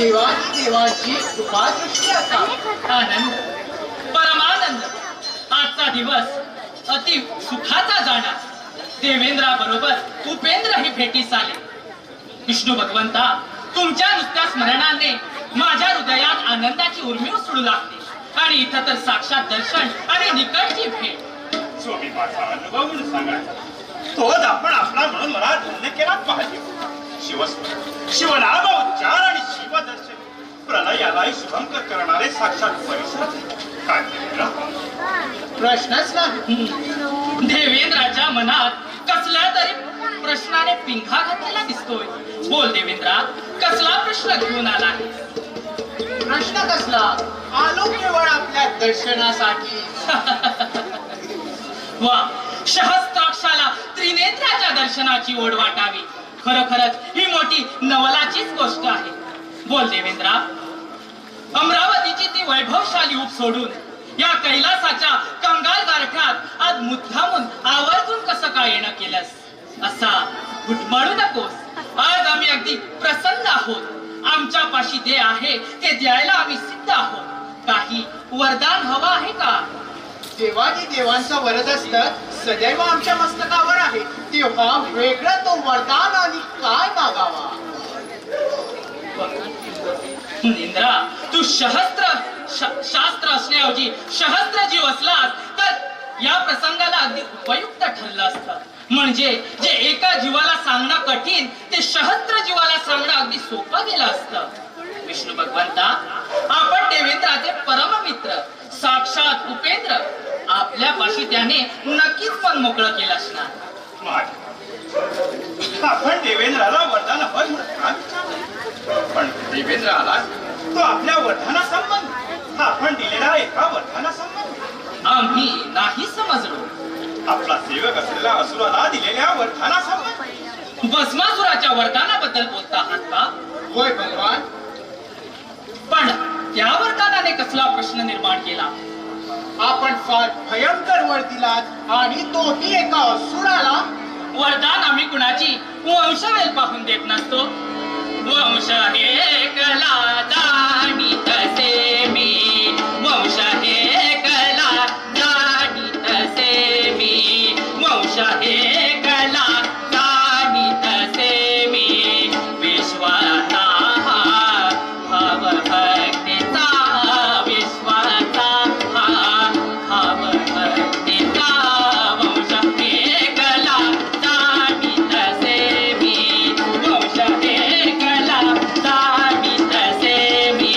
देवाची कृपा दृष्टी असावी. आनंद, परमानंद. आजचा दिवस अति सुखाचा जाणार. देवेंद्राबरोबर उपेंद्र ही भेटीस आले. विष्णू भगवंता, तुमच्या नुसत्या स्मरणाने माझ्या हृदयात आनंदाची उर्मी उसळू लागते. आणि इथं तर साक्षात दर्शन आणि निकटची भेट. स्वामी माझा अनुभव म्हणून सांगा. तोच आपण आपला म्हणून मला धन्य केला पाहिजे. शिवस्मरण, शिवनाम उच्चार आणि शिवदर्शन प्रलयालाही शुभंकर करणारे साक्षात परिसर काय देवेंद्र? प्रश्नच नाही. देवेंद्राच्या मनात कसल्या तरी प्रश्नाने पिंखा घातलेला दिसतोय. बोल देवेंद्रा, कसला प्रश्न घेऊन आला आहे? प्रश्न कसला? आलो केवळ आपल्या दर्शनासाठी. वा, सहस्त्राक्षाला त्रिनेत्राच्या दर्शनाची ओढ वाटावी. खरोखरच ही मोठी नवलाचीच गोष्ट आहे. बोल देवेंद्रा, अमरावतीची ती वैभवशाली ऊब सोडून या कैलासाच्या कंगाल गारठ्यात आज मुद्दामून आवर्जून कसं काय येणं केलंस? असा घुटमळू नकोस. आज आम्ही अगदी प्रसन्न आहोत. आमच्या पाशी जे आहे ते द्यायला आम्ही सिद्ध आहोत. काही वरदान हवं आहे का? देवादी देवांचं वरद असतं सदैव आमच्या मस्तकावर आहे. तेव्हा वेगळं तो वरदान आणि काय मागावा? इंद्रा, तू शास्त्र असण्याऐवजी सहस्त्र जीव असलास तर या प्रसंगाला अगदी उपयुक्त ठरलं असतं. म्हणजे जे एका जीवाला सांगणं कठीण ते सहस्त्र जीवाला सांगणं अगदी सोपं गेलं असतं. विष्णू भगवंता, आपण देवेंद्राचे परममित्र साक्षात उपेंद्र. आपल्यापाशी त्याने नक्कीच मन मोकळं केलं असणार. आपण देवेंद्राला वरदान हवं म्हणतात, पण देवेंद्र आला तो आपल्या वरदाना संबंध, आपण दिलेला एका वरदाना संबंध आम्ही नाही समजलो. आपला सेवक असलेला असुराला दिलेल्या वरदाना संबंध. भस्मासुराच्या वरदानाबद्दल बोलता आहात का? होय भगवान. पण त्या वरदानाने कसला प्रश्न निर्माण केला? आपण फार भयंकर वर दिलात आणि तोही एका असुराला. वरदान आम्ही कुणाची वंशवेल पाहून देत नसतो. वंश हे कला जाणी तसे मी, वंश हे कला जाणी तसे मी, वंश हे कला जाणी तसे मी. विश्वाचा भाव भक्तीचा, विश्वाचा भाव भक्तीचा. वंश हे कला जाणी तसे मी, वंश हे कला जाणी तसे मी.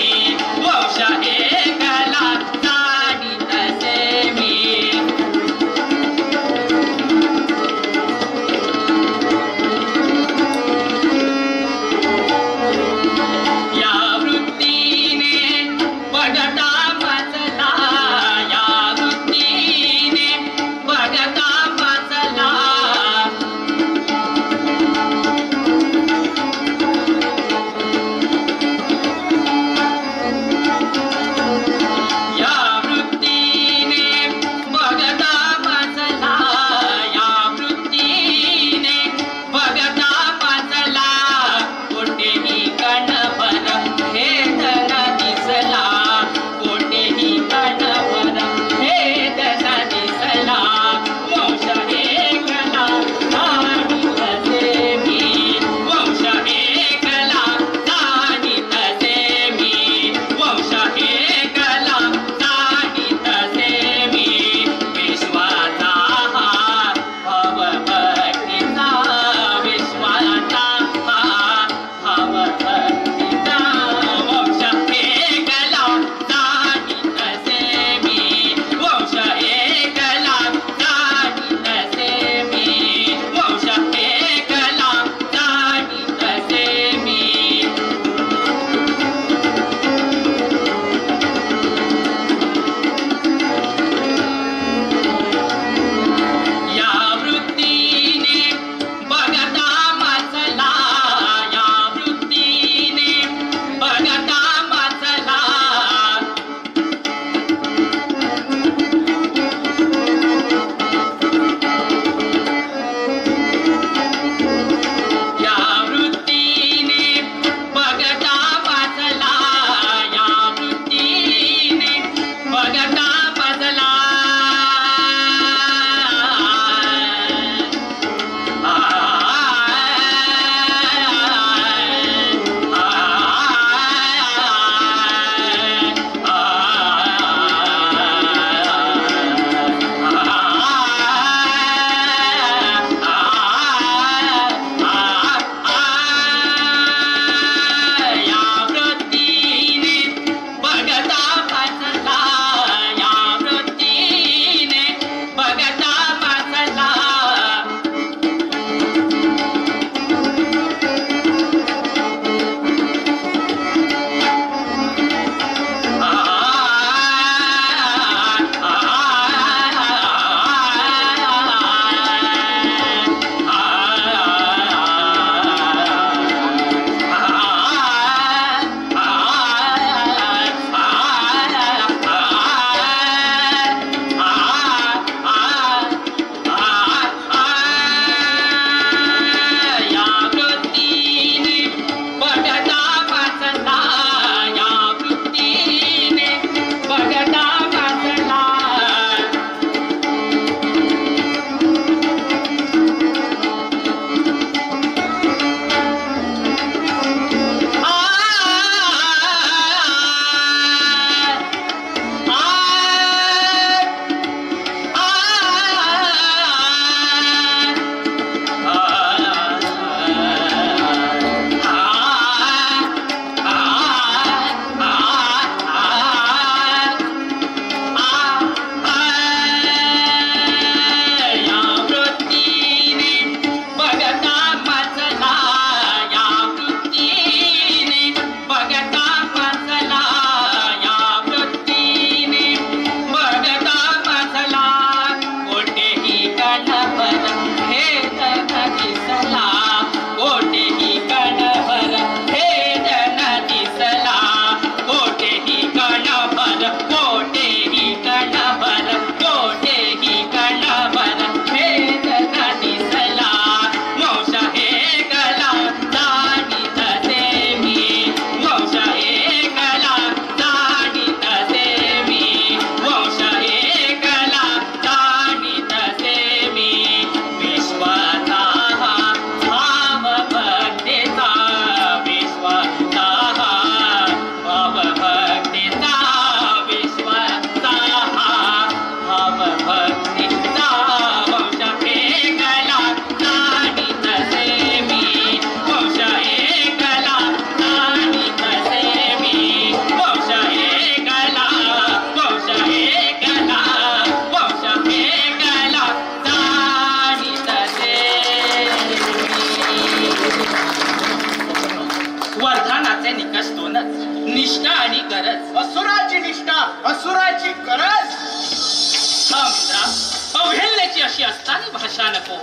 नको.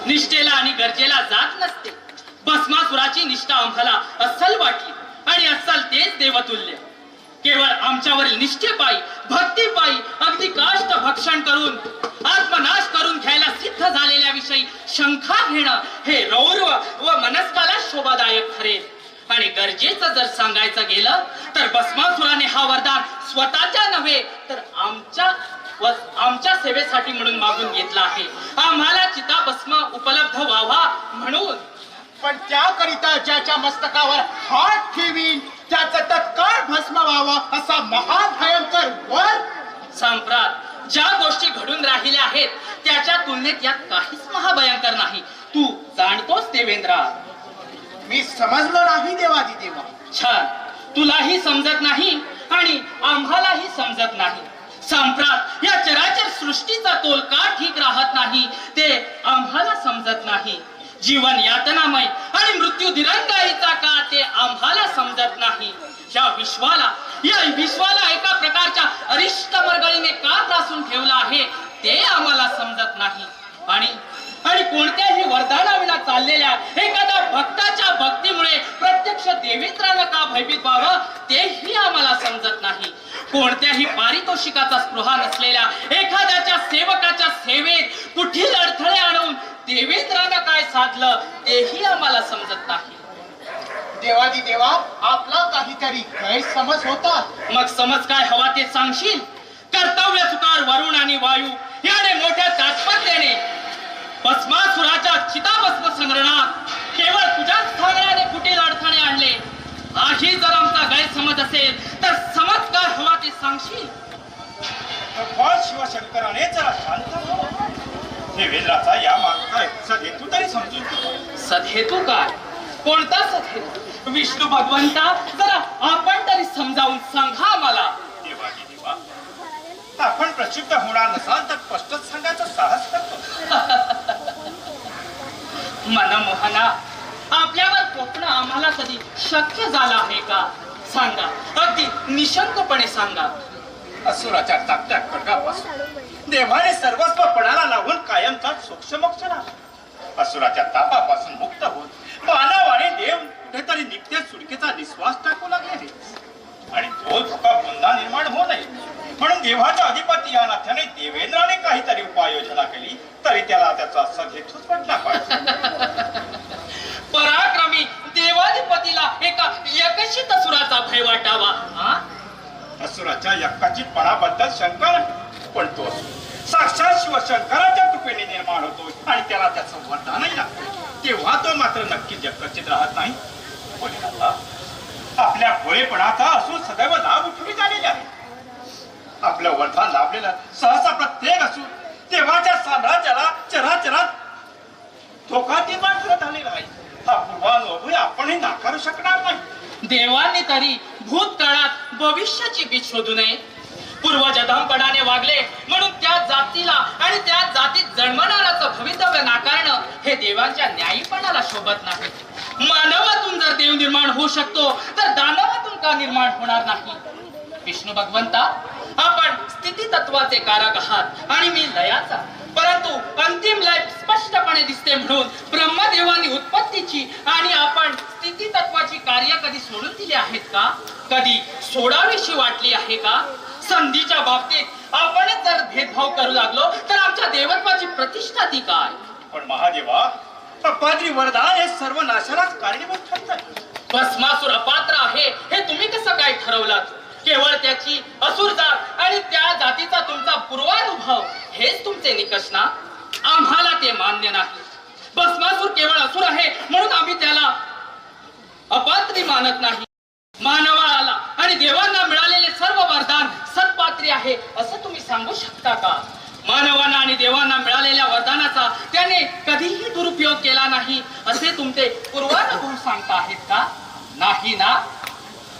निष्ठेला आणि गरजेला जात नसते. भस्मासुराची निष्ठा आम्हाला अस्सल वाटली आणि अस्सल तेच देवतुल्य. केवळ आमच्यावरील निष्ठेपायी भक्तीपायी अगदी काष्ट भक्षण करून आत्मनाश करून घ्यायला सिद्ध झालेल्या विषयी शंका घेणं हे रौर्व व मनस्काला शोभादायक ठरेल. आणि गरजेचं जर सांगायचं गेलं तर भस्मासुराने हा वरदान स्वतःच्या नव्हे तर आमच्या सेवेसाठी म्हणून मागून घेतला आहे. आम्हाला चिताभस्म उपलब्ध व्हावा म्हणून. पण त्याकरिता ज्याच्या मस्तकावर हात ठेवीन त्याचं तत्काळ भस्म व्हावं असा महाभयंकर वर. सांप्रत ज्या गोष्टी घडून राहिल्या आहेत त्याच्या तुलनेत यात काहीच महाभयंकर नाही. तू जाणतोस देवेंद्रा. मी समजलो नाही देवादी देवा. छान. तुलाही समजत नाही आणि आम्हालाही समजत नाही. सांप्रत या चराचर सृष्टीचा तोल का ठीक राहत नाही ते आम्हाला समजत नाही. जीवन यातनामय आणि मृत्यू दिरंगाईचा का ते आम्हाला समजत नाही. या विश्वाला एका प्रकारच्या अरिष्ट मरगळीने का त्रासून ठेवला आहे ते आम्हाला समजत नाही. आणि कोणत्याही वरदानाविना चाललेल्या एखाद्या भक्ताच्या भक्तीमुळे प्रत्यक्ष देवेंद्राला का भयभीत व्हावं तेही आम्हाला समजत नाही. कोणत्याही पारितोषिकाचा स्पृहा नसलेल्या एखाद्याच्या सेवकाच्या सेवेत कुठील अडथळे आणून देवेंद्रानं काय साधलं तेही आम्हाला समजत नाही. देवादी देवा आपला काहीतरी गैरसमज होता. मग समज काय हवा ते सांगशील. कर्तव्य चुकार वरुण आणि वायू याने मोठ्या तात्पर्याने भस्मासुराच्या चिताभस्म संग्रहणात केवळ तुझ्याच सांगण्याने कुठील अडथळे आणले. हाही जर आमचा गैरसमज असेल तर समज काय हवा ते सांगशील. भगवान शिवशंकराने जरा शांत व्हावं. देवेंद्राचा या मागचा सदहेतू तरी समजून घ्या. सदहेतू काय? कोणता सदहेतू? विष्णू भगवंता जरा आपण तरी समजावून सांगा आम्हाला. देवादी देवा आपण प्रसिद्ध होणार नसाल तर स्पष्टच सांगायचं साहस करतो. मनमोहना आपल्यावर कोपणं आम्हाला कधी शक्य झालं आहे का? सांगा. अगदी निशंकपणे सांगा. असुराच्या धाकट्या खड्गापासून देवाने सर्वस्व पणाला लावून कायमचा सूक्ष्मोक्ष राहिला. असुराच्या तापापासून मुक्त होत मानव आणि देव कुठेतरी नित्य सुटकेचा निश्वास टाकू लागले आणि तो धोका पुन्हा निर्माण होऊ नये म्हणून देवाच्या अधिपती या नात्याने देवेंद्राने काहीतरी उपाययोजना केली तरी त्याला त्याचा सदहेतूच वाटला पाहिजे. पराक्रमी देवाधिपतीला एका यकशित असुराचा भय वाटावा. असुराच्या यक्काचितपणाबद्दल शंका नाही पण तो साक्षात शिवशंकराच्या कृपेने निर्माण होतो आणि त्याला त्याचं वरदानही लागतं तेव्हा तो मात्र नक्कीच यक्कचित राहत नाही. आपल्या भोळेपणाचा असून सदैव लाभ उठवी झालेले आहे. आपलं वरदान लाभलेलं सहसा प्रत्येक असून देवाच्या साम्राज्याला चराचरात धोका निर्माण करत आलेला आहे. हा पूर्वानुभव आपणही नाकारू शकणार नाही. देवांनी तरी भूतकाळात भविष्याची बीज शोधू नये. पूर्वज अधमपणाने वागले म्हणून त्या जातीला आणि त्या जातीत जन्मणाराचं भवितव्य नाकारणं हे देवांच्या न्यायीपणाला शोभत नाही. मानवातून जर देव निर्माण होऊ शकतो तर दानवातून का निर्माण होणार नाही? विष्णू भगवंता आपण स्थिती तत्वाचे कारक आहात आणि मी लयाचा. परंतु अंतिम लय स्पष्टपणे दिसते म्हणून ब्रह्मदेवानी उत्पत्तीची आणि आपण स्थिती तत्वाची कार्य कधी सोडून दिली आहेत का? कधी सोडावीशी वाटली आहे का? संधीच्या बाबतीत आपणच जर भेदभाव करू लागलो तर आमच्या देवत्वाची प्रतिष्ठा ती काय? पण महादेवा अपात्री वरदान हे सर्व नाशालाच कारणीभूत ठरतं. भस्मासुर अपात्र आहे हे तुम्ही कसं काय ठरवलं? केवळ त्याची असुर जात आणि त्या जातीचा तुमचा पूर्वानुभव हेच तुमचे निकष ना? आम्हाला ते मान्य नाही. भस्मासुर केवळ असुर आहे म्हणून आम्ही त्याला अपात्री मानत नाही. मानवाला आणि देवांना मिळालेले सर्व वरदान सत्पात्री आहे असं तुम्ही सांगू शकता का? मानवांना आणि देवांना मिळालेल्या वरदानाचा त्याने कधीही दुरुपयोग केला नाही असे तुमचे पूर्वानुभव सांगता आहेत का? नाही ना?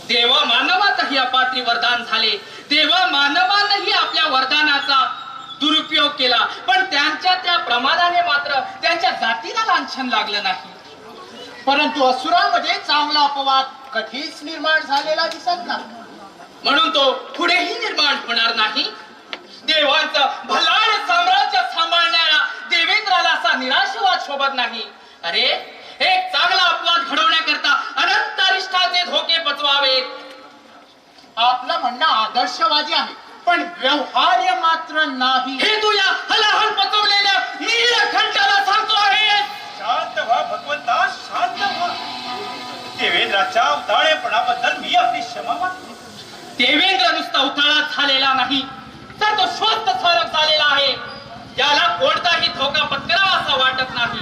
देव मानवातही अपात्री वरदान झाले. देव मानवानही आपल्या वरदानाचा दुरुपयोग केला पण त्यांच्या त्या प्रमादाने मात्र त्यांच्या जातीला लांछन लागलं नाही. परंतु असुरामध्ये चांगला अपवाद कधीच निर्माण झालेला दिसत नाही म्हणून तो पुढेही निर्माण होणार नाही. देवांचं भलाड साम्राज्य सांभाळणाऱ्या देवेंद्राला निराशवाद शोभत नाही. अरे एक चांगला अपवाद घडवण्याकरता अनंत अरिष्टाचे धोके पचवावेत. आपलं म्हणणं आदर्शवादी आहे पण व्यवहार्य मात्र नाही. हे तू या हलाहल पचवलेल्या नीलकंठाला सांगतो आहेस. शांत व्हा भगवंता, शांत व्हा. देवेंद्राच्या उताळेपणाबद्दल मी आपली क्षमा मागतो. देवेंद्र नुसता उथाळा झालेला नाही तर तो स्वस्त सरक झालेला आहे. याला कोणताही धोका पत्करावा असा वाटत नाही.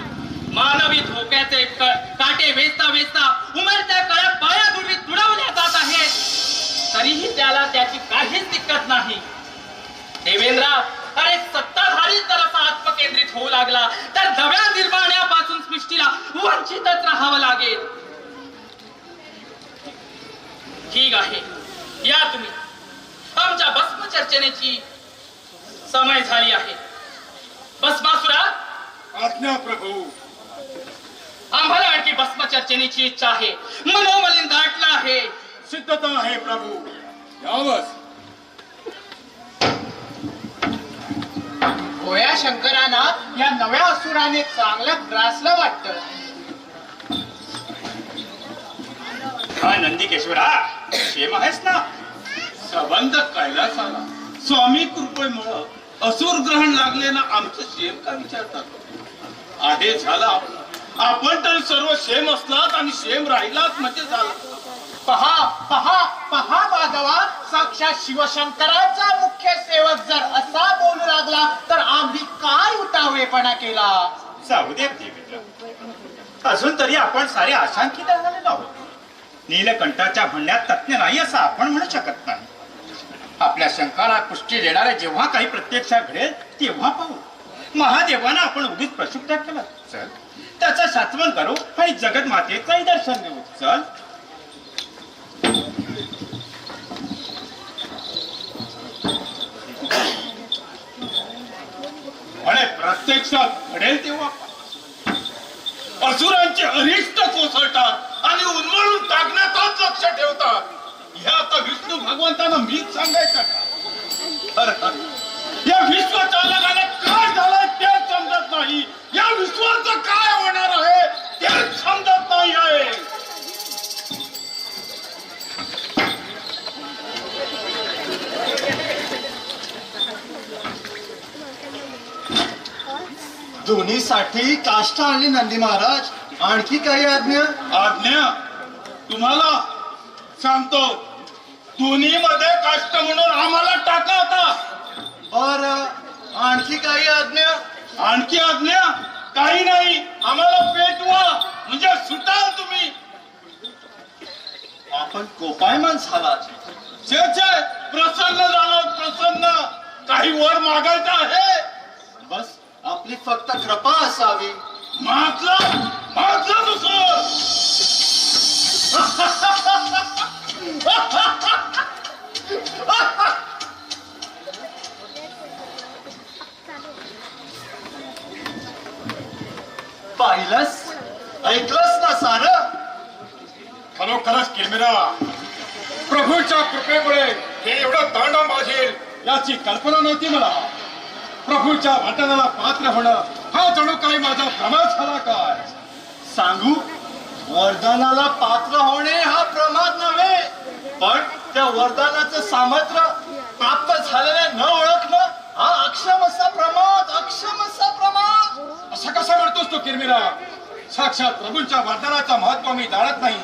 मानवी धोक्याचे काटे वेचता वेचता उमरत्या कळ्या पायादुर्वी तुडवल्या जात आहेत. तरीही त्याला त्याची काहीच दिक्कत नाही. देवेंद्रा, अरे सत्ताधारी जर असा आत्मकेंद्रित होऊ लागला तर नव्या निर्माण्यापासून सृष्टीला वंचितच राहावं लागेल. ठीक आहे, या तुम्ही. आमच्या भस्म चर्चेची समय झाली आहे. भस्मासुरा, आज्ञा प्रभू. आम्हाला आणखी भस्म चर्चेची इच्छा आहे. मनोमलिन दाटला आहे. सिद्धता आहे प्रभू. यावस. गोया शंकरांना या नव्या असुराने चांगलं ग्रासलं वाटतं. हा नंदिकेश्वरा, क्षेम आहेस ना? संबंध कैलासाला स्वामी कृपेमुळं असुर ग्रहण लागले ना, आमचं शेम का विचारतात? आहे झाला. आपण तर सर्व शेम असलात आणि शेम राहिलात म्हणजे झाला. पहा पहा पहा माधवा, साक्षात शिवशंकराचा मुख्य सेवक जर असा बोलू लागला तर आम्ही काय उतावळेपणा केला. जाऊ दे देवेंद्र, अजून तरी आपण सारे आशांकित झालेलो आहोत. नीलकंठाच्या म्हणण्यात तज्ञ नाही असं आपण म्हणू शकत नाही. आपल्या शंकाला पुष्टी देणारे जेव्हा काही प्रत्यक्षात घडेल तेव्हा पाहू. महादेवानं आपण उगीच प्रक्षुब्ध केलं. चल त्याचं सात्वन करू आणि जगत मातेचंही दर्शन देऊ. चल. आणि प्रत्यक्षात घडेल तेव्हा असुरांचे अरिष्ट कोसळतात आणि उन्मळून टाकण्यातच लक्ष ठेवतात. हे आता विष्णू भगवंतांना मीच सांगायचं का? या विश्वचालकाने काय झालंय तेच समजत नाही. या विश्वाचं काय होणार आहे तेच समजत नाही आहे. दोन्हीसाठी काष्टा आणि नंदी महाराज, आणखी काही आज्ञा? आज्ञा तुम्हाला सांगतो, दोन्ही मध्ये काष्ट म्हणून आम्हाला टाका आता. बर, आणखी काही आज्ञा? आणखी आज्ञा काही नाही. आम्हाला पेटवा म्हणजे सुटाल तुम्ही. आपण कोपायमान झालात. छे छे, प्रसन्न झालो प्रसन्न. काही वर मागायचं आहे? बस आपली फक्त कृपा असावी. मागलं मागलं दुसरं. पाहिलंस, ऐकलंस ना सारं? खरोखरच किरमिरा, प्रभूच्या कृपेमुळे हे एवढं तांडव माजेल याची कल्पना नव्हती मला. प्रभूच्या वाटणाला पात्र होणं हा जणू काही माझा प्रमाद झाला काय. सांगू, वरदानाला पात्र होणे हा प्रमाद नव्हे, पण त्या वरदानाचं सामर्थ्य प्राप्त झालेल्या न ओळखणं हा अक्षम असा प्रमाद, अक्षम असा प्रमाद. असं कसं म्हणतोस तो किरमिरा? साक्षात प्रभूंच्या वरदानाचं महत्व मी जाणत नाही.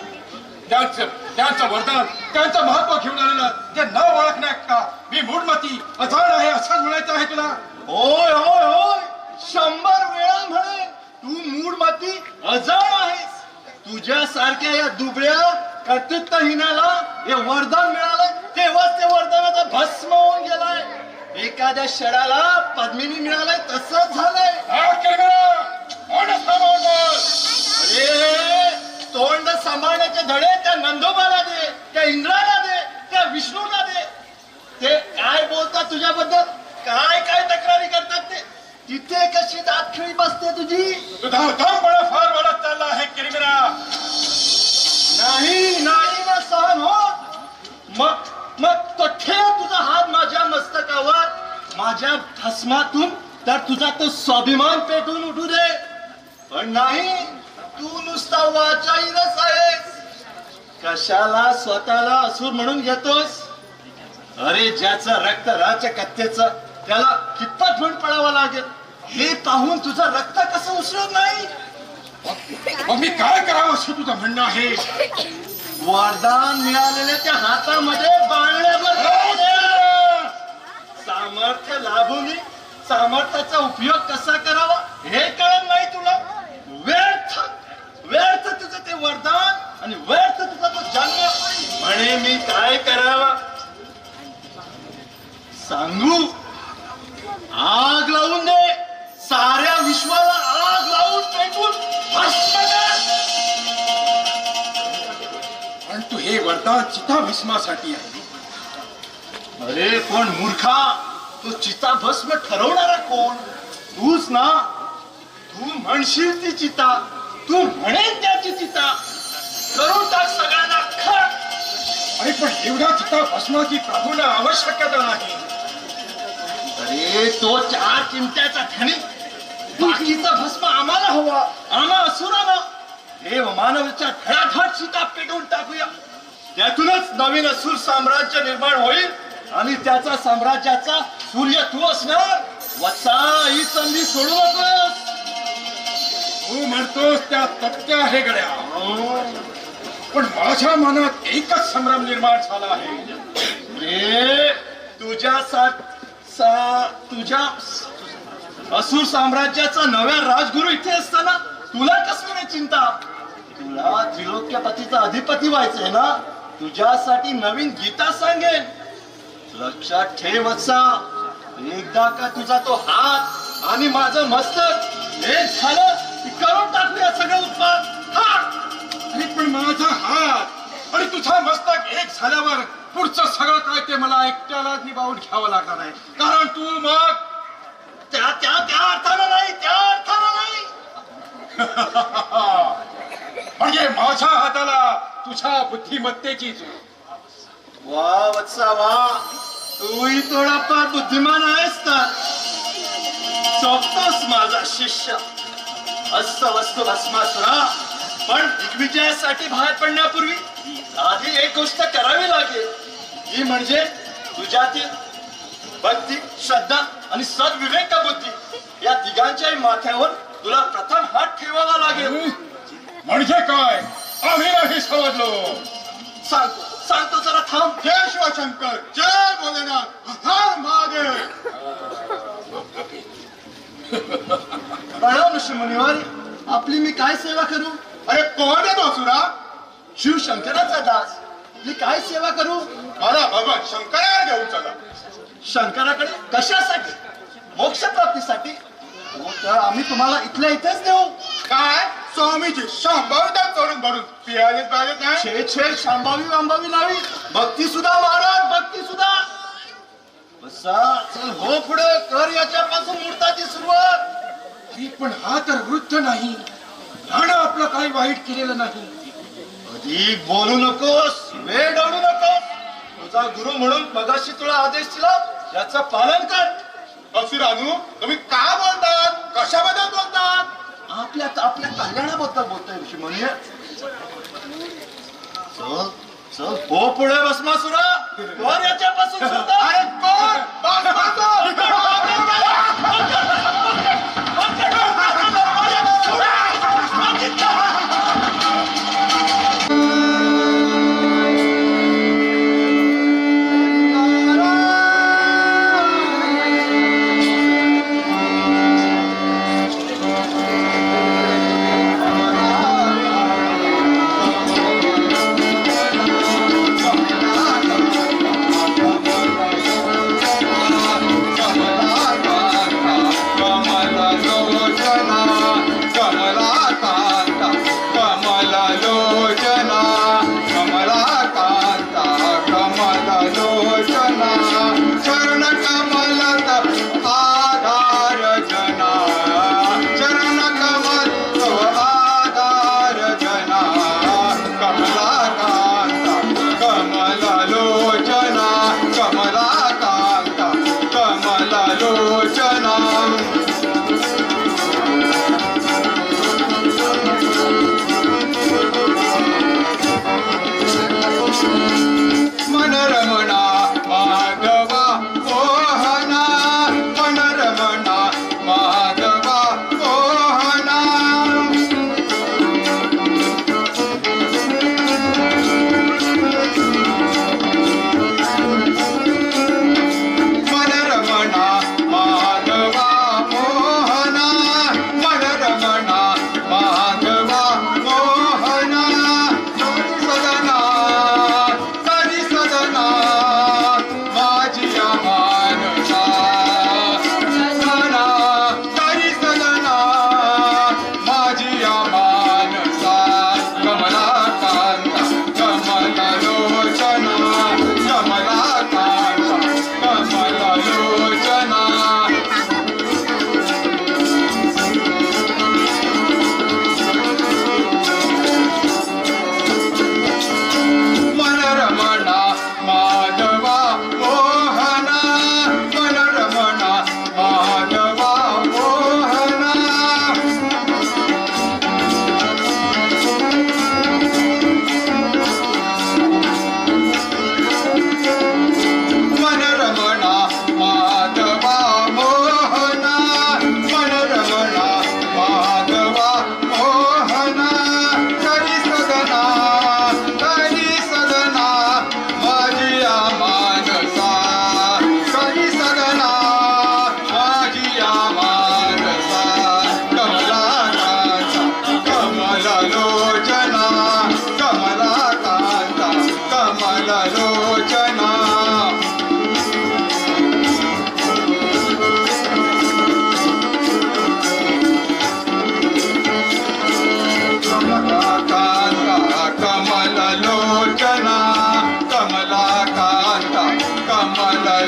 त्यांचं वरदान, त्यांचं महत्व घेऊन आलेलं ते न ओळखण्यात का मी मूढमती अजाण आहे असंच म्हणायचं आहे तुला? होय होय होय, 100 वेळा म्हणे तू मूढमती अजाण आहेस. तुझ्यासारख्या या दुबळ्या कर्तृत्वहीनाला हे वरदान मिळालंय तेव्हाच ते वरदानाचा भस्म होऊन गेलाय. एखाद्या शराला पद्मिनी मिळालंय तसंच झालंय. अरे तोंड सांभाळण्याचे धडे त्या नंदोबाला दे, त्या इंद्राला दे, त्या विष्णूला दे. ते काय बोलतात तुझ्याबद्दल, काय काय तक्रारी करतात ते. तिथे कशी दातखिळी बसते तुझी. तुझा दमपणा फार वाढत चालला आहे किरमिरा. नाही नाही ना सहन होत. मग मग तो ठेव तुझा हात माझ्या मस्तकावर. माझ्या भस्मातून तर तुझा तो स्वाभिमान पेटून उठू दे. पण नाही, तू नुसता वाचाईनच आहेस. कशाला स्वतःला असुर म्हणून घेतोस? अरे ज्याचं रक्त राच्या कत्तेचं त्याला कितपत म्हणून पडावं लागेल हे पाहून तुझं रक्त कसं उसळत नाही? मग मी काय करावं असं तुझं म्हणणं आहे? वरदान मिळालेल्या त्या हातामध्ये बांगड्यावर सामर्थ्य लाभून सामर्थ्याचा उपयोग कसा करावा हे कळत नाही तुला. व्यर्थ व्यर्थ तुझं ते वरदान आणि व्यर्थ तुझा तो जन्म. म्हणे मी काय करावा सांगू? आग लावून दे, साऱ्या विश्वाला आग लावून पेटून भस्म कर. पण तू हे वरदान चिताभस्मासाठी आहे. अरे पण मूर्खा, तो चिता भस्म ठरवणारा कोण? तूच ना. तू म्हणशील ती चिता, तू म्हणेन त्याची चिता, करून टाक सगळ्यांना खट. आणि पण एवढ्या चिताभस्माची प्रभूला आवश्यकता नाही. अरे तो 4 चिमट्याचा खणी, बाकीचा भस्म आम्हाला हवा, आम्हा असुरांना. हे मानवाच्या धडाधड चिता पेटवून टाकूया. त्यातूनच नवीन असुर साम्राज्य निर्माण होईल आणि त्याचा साम्राज्याचा सूर्य तू असणार. वत्सा, ही संधी सोडू नकोस. तू म्हणतोस त्या तथ्य आहे गड्या, पण माझ्या मनात एकच संभ्रम निर्माण झाला आहे. रे तुझ्या असुर साम्राज्याचा नव्या राजगुरू इथे असताना तुला कसली नाही चिंता? तुला त्रिलोक्यपतीचा अधिपती व्हायचंय ना. तुझ्यासाठी नवीन गीता सांगेन. लक्षात ठेव वत्सा, एकदा का तुझा तो हात आणि माझं मस्तक एक झालं की करून टाकूया सगळं उत्पाद. आणि पण माझा हात आणि तुझा मस्तक एक झाल्यावर पुढचं सगळं काय ते मला एकट्याला निभावून घ्यावं लागणार आहे. कारण तू मग त्या अर्थानं नाही, त्या अर्थानं नाही. म्हणजे माझ्या हाताला तुझ्या बुद्धिमत्तेची वा वत्सा वा, तूही थोडाफार बुद्धिमान आहेस तर. चोखतोस माझा शिष्य. अस्त वस्तू भस्मासुरा, पण दिग्विजयासाठी बाहेर पडण्यापूर्वी आधी एक गोष्ट करावी लागेल. ही म्हणजे तुझ्यातील भक्ती, श्रद्धा आणि सद्विवेक बुद्धी या तिघांच्याही माथ्यावर तुला प्रथम हात ठेवावा लागेल. म्हणजे काय? आम्ही नाही समजलो. सांगतो जरा थांब. जय शिवशंकर, जय भोलेनाथ, हर महादेव. प्रणाम ऋषी मुनिवर, आपली मी काय सेवा करू? अरे कोण आहे तो असुरा? शिवशंकराचा दास. मी काय सेवा करू? मला भगवान शंकराला घेऊन चला. शंकराकडे कशासाठी? मोक्ष प्राप्तीसाठी. हो तर आम्ही तुम्हाला इथल्या इथेच देऊ. काय स्वामीजी शंभरदा चढून भरून पियालेच पाहिजे नाही. छे शांभावी वांबावी नाही. भक्ती सुद्धा महाराज, भक्ती सुद्धा. बसा, चल हो पुढे कर याच्यापासून मुहूर्ताची सुरुवात. अरे पण हा तर वृद्ध नाही. राणा आपलं काही वाईट केलेलं नाही. अधिक बोलू नकोस, वेळ डाळू नकोस. तुझा गुरु म्हणून मगाशी तुला आदेश दिला, याचं पालन कर. असुरानू, तुम्ही काय बोलतात? कशाबद्दल बोलतात? आपल्या कल्याणाबद्दल बोलतोय ऋषी मुनी. चल चल हो पुढे भस्मासुरा, कर याच्यापासून सुरुवात. अरे कोण?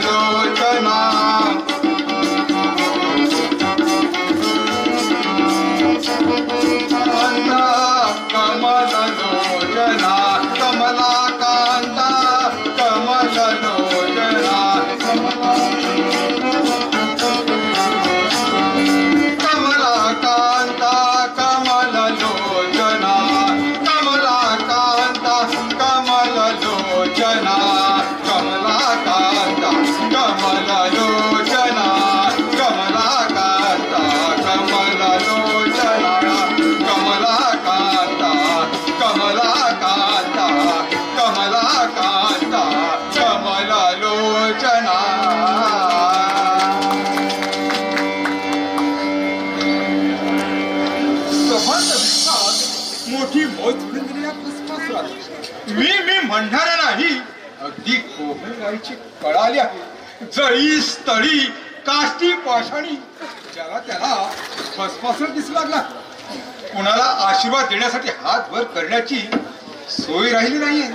लोचना कमल लोचना कमलाकांता कमल लोचना कमलाकांता कमल लोचना कमलाकांता कमल लोचना कमलाकांता कमल लोचना कमलाकांता कमल लोचना कमलाकांता कमलाकांता कमलाकांता कमल लोचना मोठी मौज मी म्हणणारा नाही अगदी कोहळगाईची कळाली आहे जळी स्थळी काष्टी पाषाणी ज्याला त्याला फसफसत दिसू लागला कुणाला आशीर्वाद देण्यासाठी हात वर करण्याची सोय राहिली नाहीये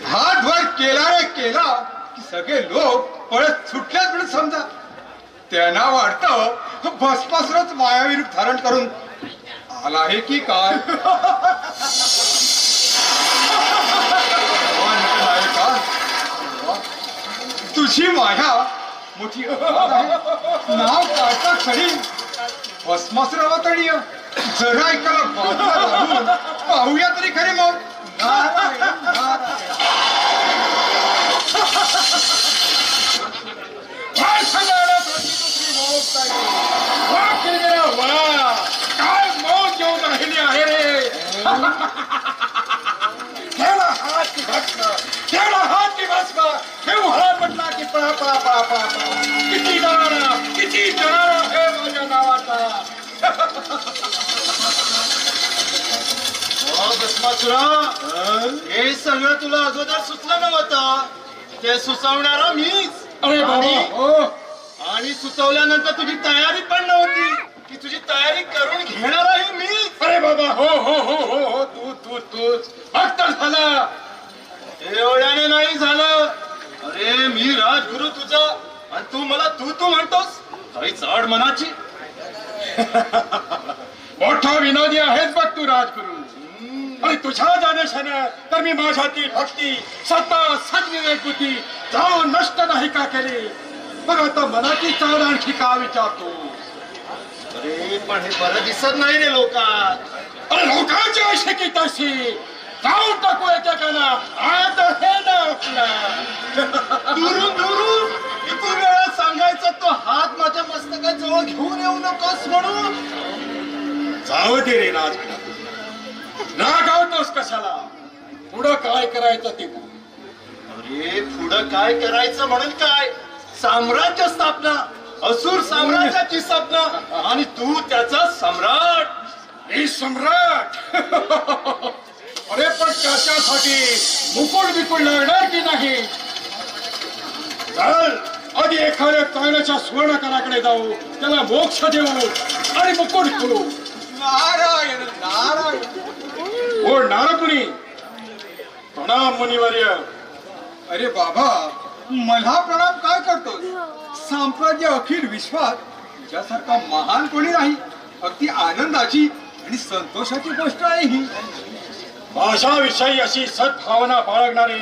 हात वर केला रे केला की सगळे लोक पळत सुटल्याच म्हणून समजा त्यांना वाटतं भस्मासुरच मायावी रूप धारण करून आला आहे की काय तुझी माया मोठी नाव काढता खरी भस्मासुरावतणीय जरा ऐकायला बाजूला लागून पाहूया तरी खरे मग काय सांगणार दुसरी काय मौत घेऊन राहिली आहे रे केवढा हात की भस्म केवढा हात की भस्म हे उघडा म्हटला की पळा पळा पळा पळा पळा किती जाणारा हे माझ्या नावाचा भस्मासुरा हे सगळं तुला अगोदर सुचलं नव्हतं ते सुचवणारा मीच अरे बाबा हो आणि सुचवल्यानंतर तुझी तयारी पण नव्हती की तुझी तयारी करून घेणाराही मीच अरे बाबा हो हो हो हो हो तूच फक्त झाला एवढ्याने नाही झालं अरे मी राजगुरु तुझा आणि तू मला तू म्हणतोस काही चढ मनाची मोठा विनोदी आहेच बघ तू राजगुरु आणि तुझ्या जाण्याशाने तर मी माझ्यातील भक्ती सत्ता सद्विवेक बुद्धी जाऊन नष्ट नाही का केली मग आता मनाची चाल आणखी का विचारतो अरे पण हे बरं दिसत नाही रे लोकात अरे लोकांची आशेकी तशी जाऊन टाकू एकेकाला आता हे ना आपला दुरून किती वेळा सांगायचं तो हात माझ्या मस्तकाजवळ घेऊन येऊ नकोस म्हणून जाऊ दे रे राज रागावतोस कशाला पुढं काय करायचं ते बघ. अरे पुढं काय करायचं म्हणून काय साम्राज्य स्थापना असुर साम्राज्याची स्थापना आणि तू त्याचा सम्राट मी सम्राट अरे पण त्याच्यासाठी मुकुट बिकुट लागणार की नाही चल आधी एखाद्या चांगल्याच्या सुवर्णकराकडे जाऊ त्याला मोक्ष देऊ आणि मुकुट करू नारायण नारायण हो नारकुणी प्रणाम मुनिवर्य अरे बाबा मला प्रणाम काय करतोस साम्राज्य अखिल विश्वात तुझ्यासारखा महान कोणी नाही अगदी आनंदाची आणि संतोषाची गोष्ट आहे ही माझ्याविषयी अशी सद्भावना बाळगणारे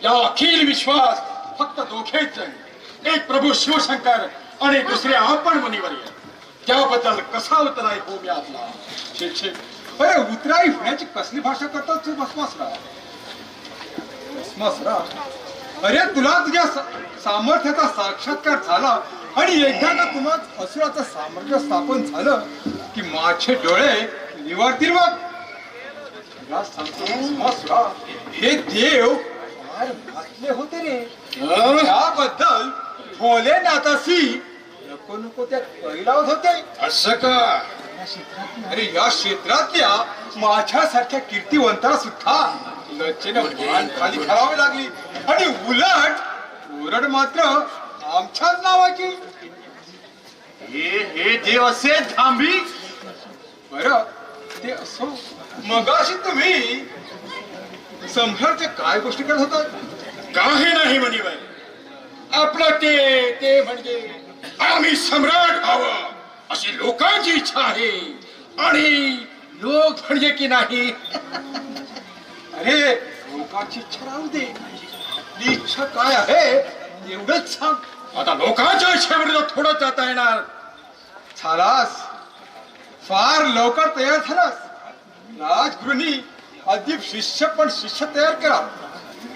या अखिल विश्वास फक्त दोघेच जण एक प्रभू शिवशंकर आणि दुसरे आपण मुनिवर्य त्याबद्दल कसा उतराय हो मी आपला छे छे अरे उतराई होण्याची कसली भाषा करतात तू भस्मासुरा अरे तुला तुझ्या सामर्थ्याचा साक्षात्कार झाला आणि एकदा का तुम्हाला असुराचं सामर्थ्य स्थापन झालं की माझे डोळे निवडतील मग तुला सांगतो भस्मासुरा हे देव फार वाचले होते रे त्याबद्दल भोलेनाथाशी नको नको त्या कळी लावत होते असं का अरे या क्षेत्रातल्या माझ्यासारख्या कीर्तिवंताला सुद्धा लज्जेनं मान खाली घालावी लागली आणि उलट ओरड मात्र आमच्याच नावाची हे देव असे धांबी बर ते असो मगाशी तुम्ही संभ्रमच्या काय गोष्टी करत होता काही नाही मुनिवर आपलं ते म्हणजे आम्ही सम्राट व्हावं अशी लोकांची इच्छा आहे. आणि लोक म्हणजे की नाही अरे लोकांची इच्छा राहू दे. आपली इच्छा काय आहे एवढंच सांग. आता लोकांच्या इच्छेविरुद्ध थोडं जाता येणार. झालास फार लवकर तयार झालास. राजगुरूंनी अद्याप शिष्य तयार केला.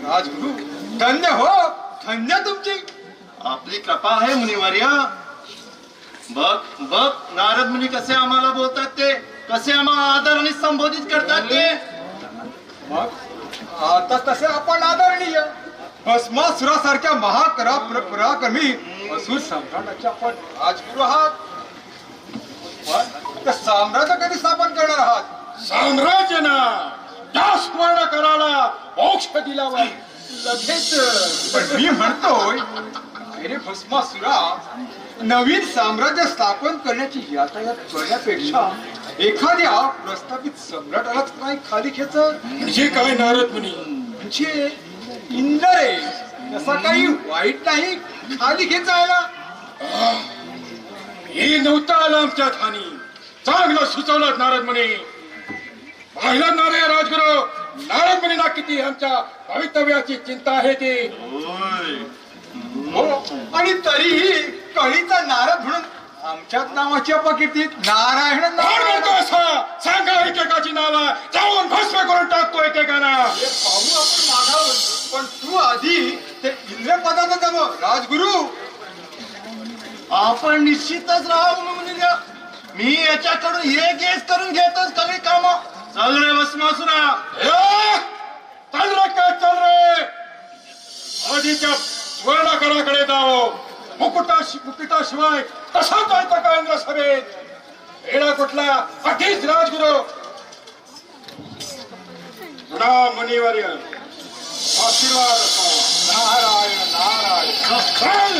राजगुरु धन्य हो, धन्य तुमची. आपली कृपा आहे मुनिवर्य. बघ बघ नारद मुनी कसे आम्हाला बोलतात ते, कसे आम्हाला आदराने संबोधित करतात ते. मग आता तसे आपण आदरणीय भस्मासुरासारख्या पराक्रमी असुर सम्राटाचे आपण राजगुरु आहात. पण साम्राज्य कधी स्थापन करणार आहात? साम्राज्य ना त्या सुवर्ण कराला मोक्ष दिलावर लगेच. पण मी म्हणतोय अरे भस्मासुरा, नवीन साम्राज्य स्थापन करण्याची यातायात करण्यापेक्षा एखाद्या प्रस्थापित सम्राटालाच नाही खाली खेच. म्हणजे काय नारद मुनी? म्हणजे इंद्र रे, तसा काही वाईट नाही खाली खेचायला. हे नव्हतं आलं आमच्या ठाणी. चांगलं सुचवलं नारद मुनी. पाहिलं ना रे राजगुरु, नारद मुनींना किती आमच्या भवितव्याची चिंता आहे ते. हो, आणि तरीही कळीचा नारद म्हणून आमच्याच नावाची अपकीर्ती नारायण कोण नारायण. म्हणतो असं? सांगा एकेकाची नावं, जाऊन भस्म करून टाकतो एकेकाना. हे पाहू आपण मागावर, पण तू आधी ते इंद्र पदाचं जमव राजगुरु. आपण निश्चितच राहा मुनिवर्य. मी याच्याकडून हे गेस करून घेतोच सगळी काम. चल रे भस्मासुरा. ए, चल रे काय चल रे. आधीच्या स्वर्णकराकडे जाओ. मुकुटाशिवाय कसा जायचा का इंद्र सभेत? वेळा कुठला अधीच राजगुरु. गुणा मुनिवर्य आशीर्वाद असावा. नारायण नारायण. चल.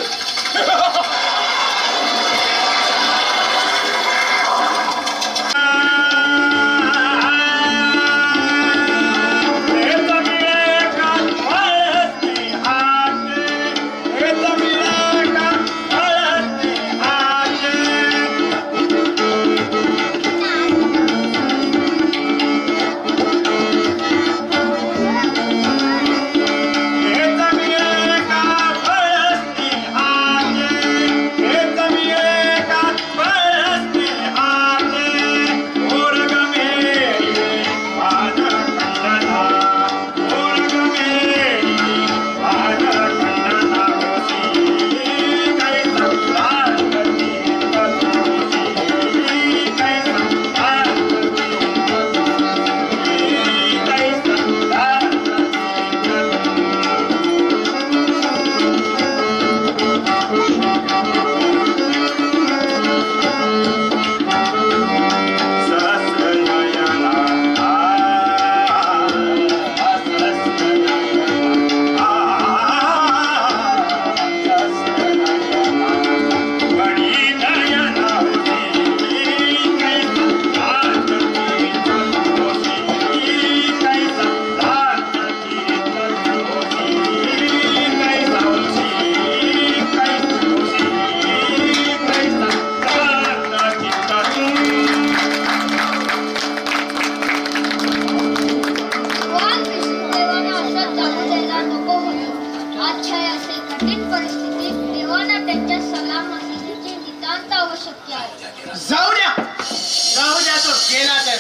जाऊ द्या तो गेला तर.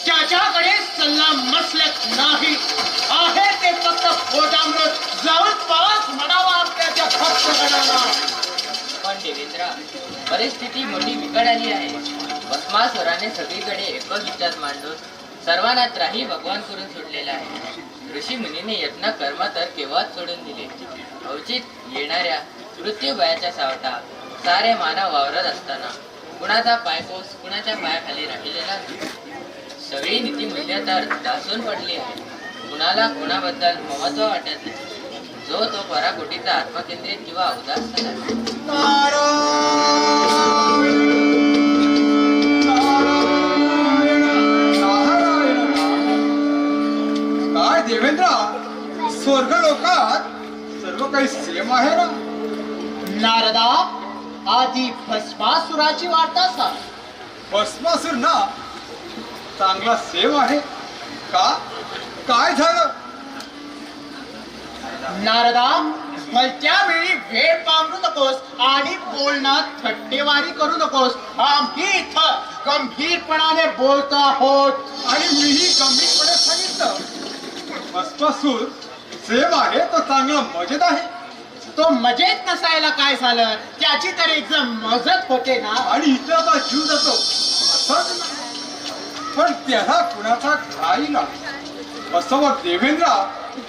त्याच्याकडे सल्ला मसलत नाही आहे. ते फक्त पोटामृत जाऊन पास म्हणावा आपल्याच्या भक्तगणाला. पण देवेंद्र, परिस्थिती मोठी बिकट आली आहे. भस्मासुराने सगळीकडे एकच विचार मांडून सर्वांना त्राही भगवान करून सोडलेला आहे. ऋषी मुनीने यत्न कर्म तर केव्हाच सोडून दिले. अवचित येणाऱ्या मृत्यूभयाच्या सावटा सारे मानव वावरत असताना कुणाचा पायपोस कुणाच्या पायाखाली राहिलेला नाही. सगळी नीतिमूल्य तर ढासून पडली आहे. कुणाला कुणाबद्दल महत्व वाटत नाही. जो तो पराकोटीचा आत्मकेंद्रित किंवा उदास झाला. काय देवेंद्र, स्वर्ग लोकात सर्व काही सेम आहे ना? नारदा, आधी भस्मासुराची वार्ता सांग. भस्मासूर ना चांगला सेव आहे का? काय झालं? नारदा, भलत्या वेळी वेळ पांगरू नकोस आणि बोलण्यात थट्टेवारी करू नकोस. आम्ही इथं गंभीरपणाने बोलतो आहोत. आणि मीही गंभीरपणे सांगितलं. भस्मासूर सेव आहे तो चांगला मजेत आहे. तो मजेत नसायला काय झालं? त्याची तर एकदम मजत होते ना. आणि इतराचा जीव जातो असंच नाही. पण त्याला कुणाचा घाई नाही. बसव देवेंद्रा,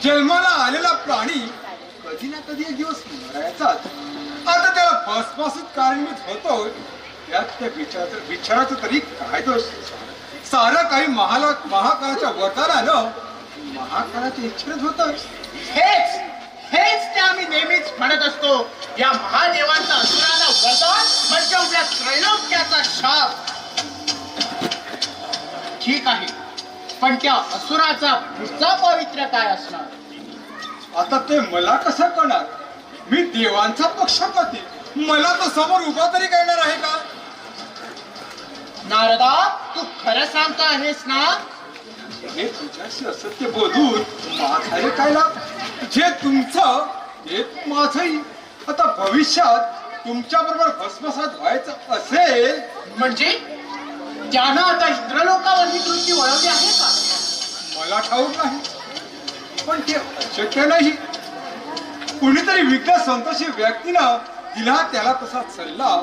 जन्माला आलेला प्राणी कधी ना कधी एक दिवस मरायचाच. आता त्याला भस्मासूत कारणीभूत होतो, त्यात त्या बिचाराचं तरी काय दोष? सारं काही महाकालाच्या वरदानानं महाकालाच्या इच्छेनेच होतं. हेच हेच ते आम्ही नेहमीच म्हणत असतो. या महादेवांचा असुराला वरदान म्हणजे उद्या त्रैलोक्याचा शाप. ठीक आहे, पण त्या असुराचा पुढचा पवित्र काय असणार? आता ते मला कसं करणार? मी देवांचा पक्षपाती. मला तो समोर उभा तरी करणार आहे का? नारदा, तू खरं सांगता आहेस ना? हे तुझ्याशी असत्य बोलून माझा काय लाभ? जे तुमचं ते माझंही. आता भविष्यात तुमच्या बरोबर भस्मसात व्हायचं असेल म्हणजे त्यानं आता इंद्रलोकावर ही दृष्टी वळवली आहे का? मला ठाऊक नाही, पण ते अशक्य नाही. कुणीतरी विज्ञ संतोषी व्यक्तीनं दिला त्याला तसा सल्ला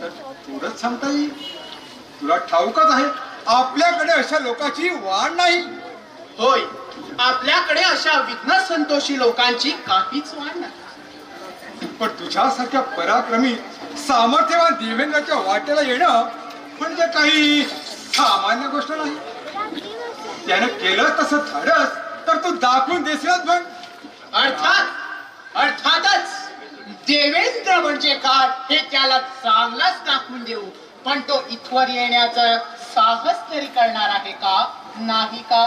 तर थोडंच सांगता येईल. तुला ठाऊकच आहे, आपल्याकडे अशा लोकांची वाढ नाही. होय, आपल्याकडे अशा विघ्न संतोषी लोकांची काहीच वाढ नाही. पण तुझ्यासारख्या पराक्रमी सामर्थ्यवान देवेंद्राच्या वाटेला येणं म्हणजे काही सामान्य गोष्ट नाही. त्यानं केलं तसं धाडस तर तू दाखवून देशीलच पण. अर्थातच देवेंद्र म्हणजे काय हे त्याला चांगलाच दाखवून देऊ. पण तो इथवर येण्याचं साहस तरी करणार आहे का? नाही का?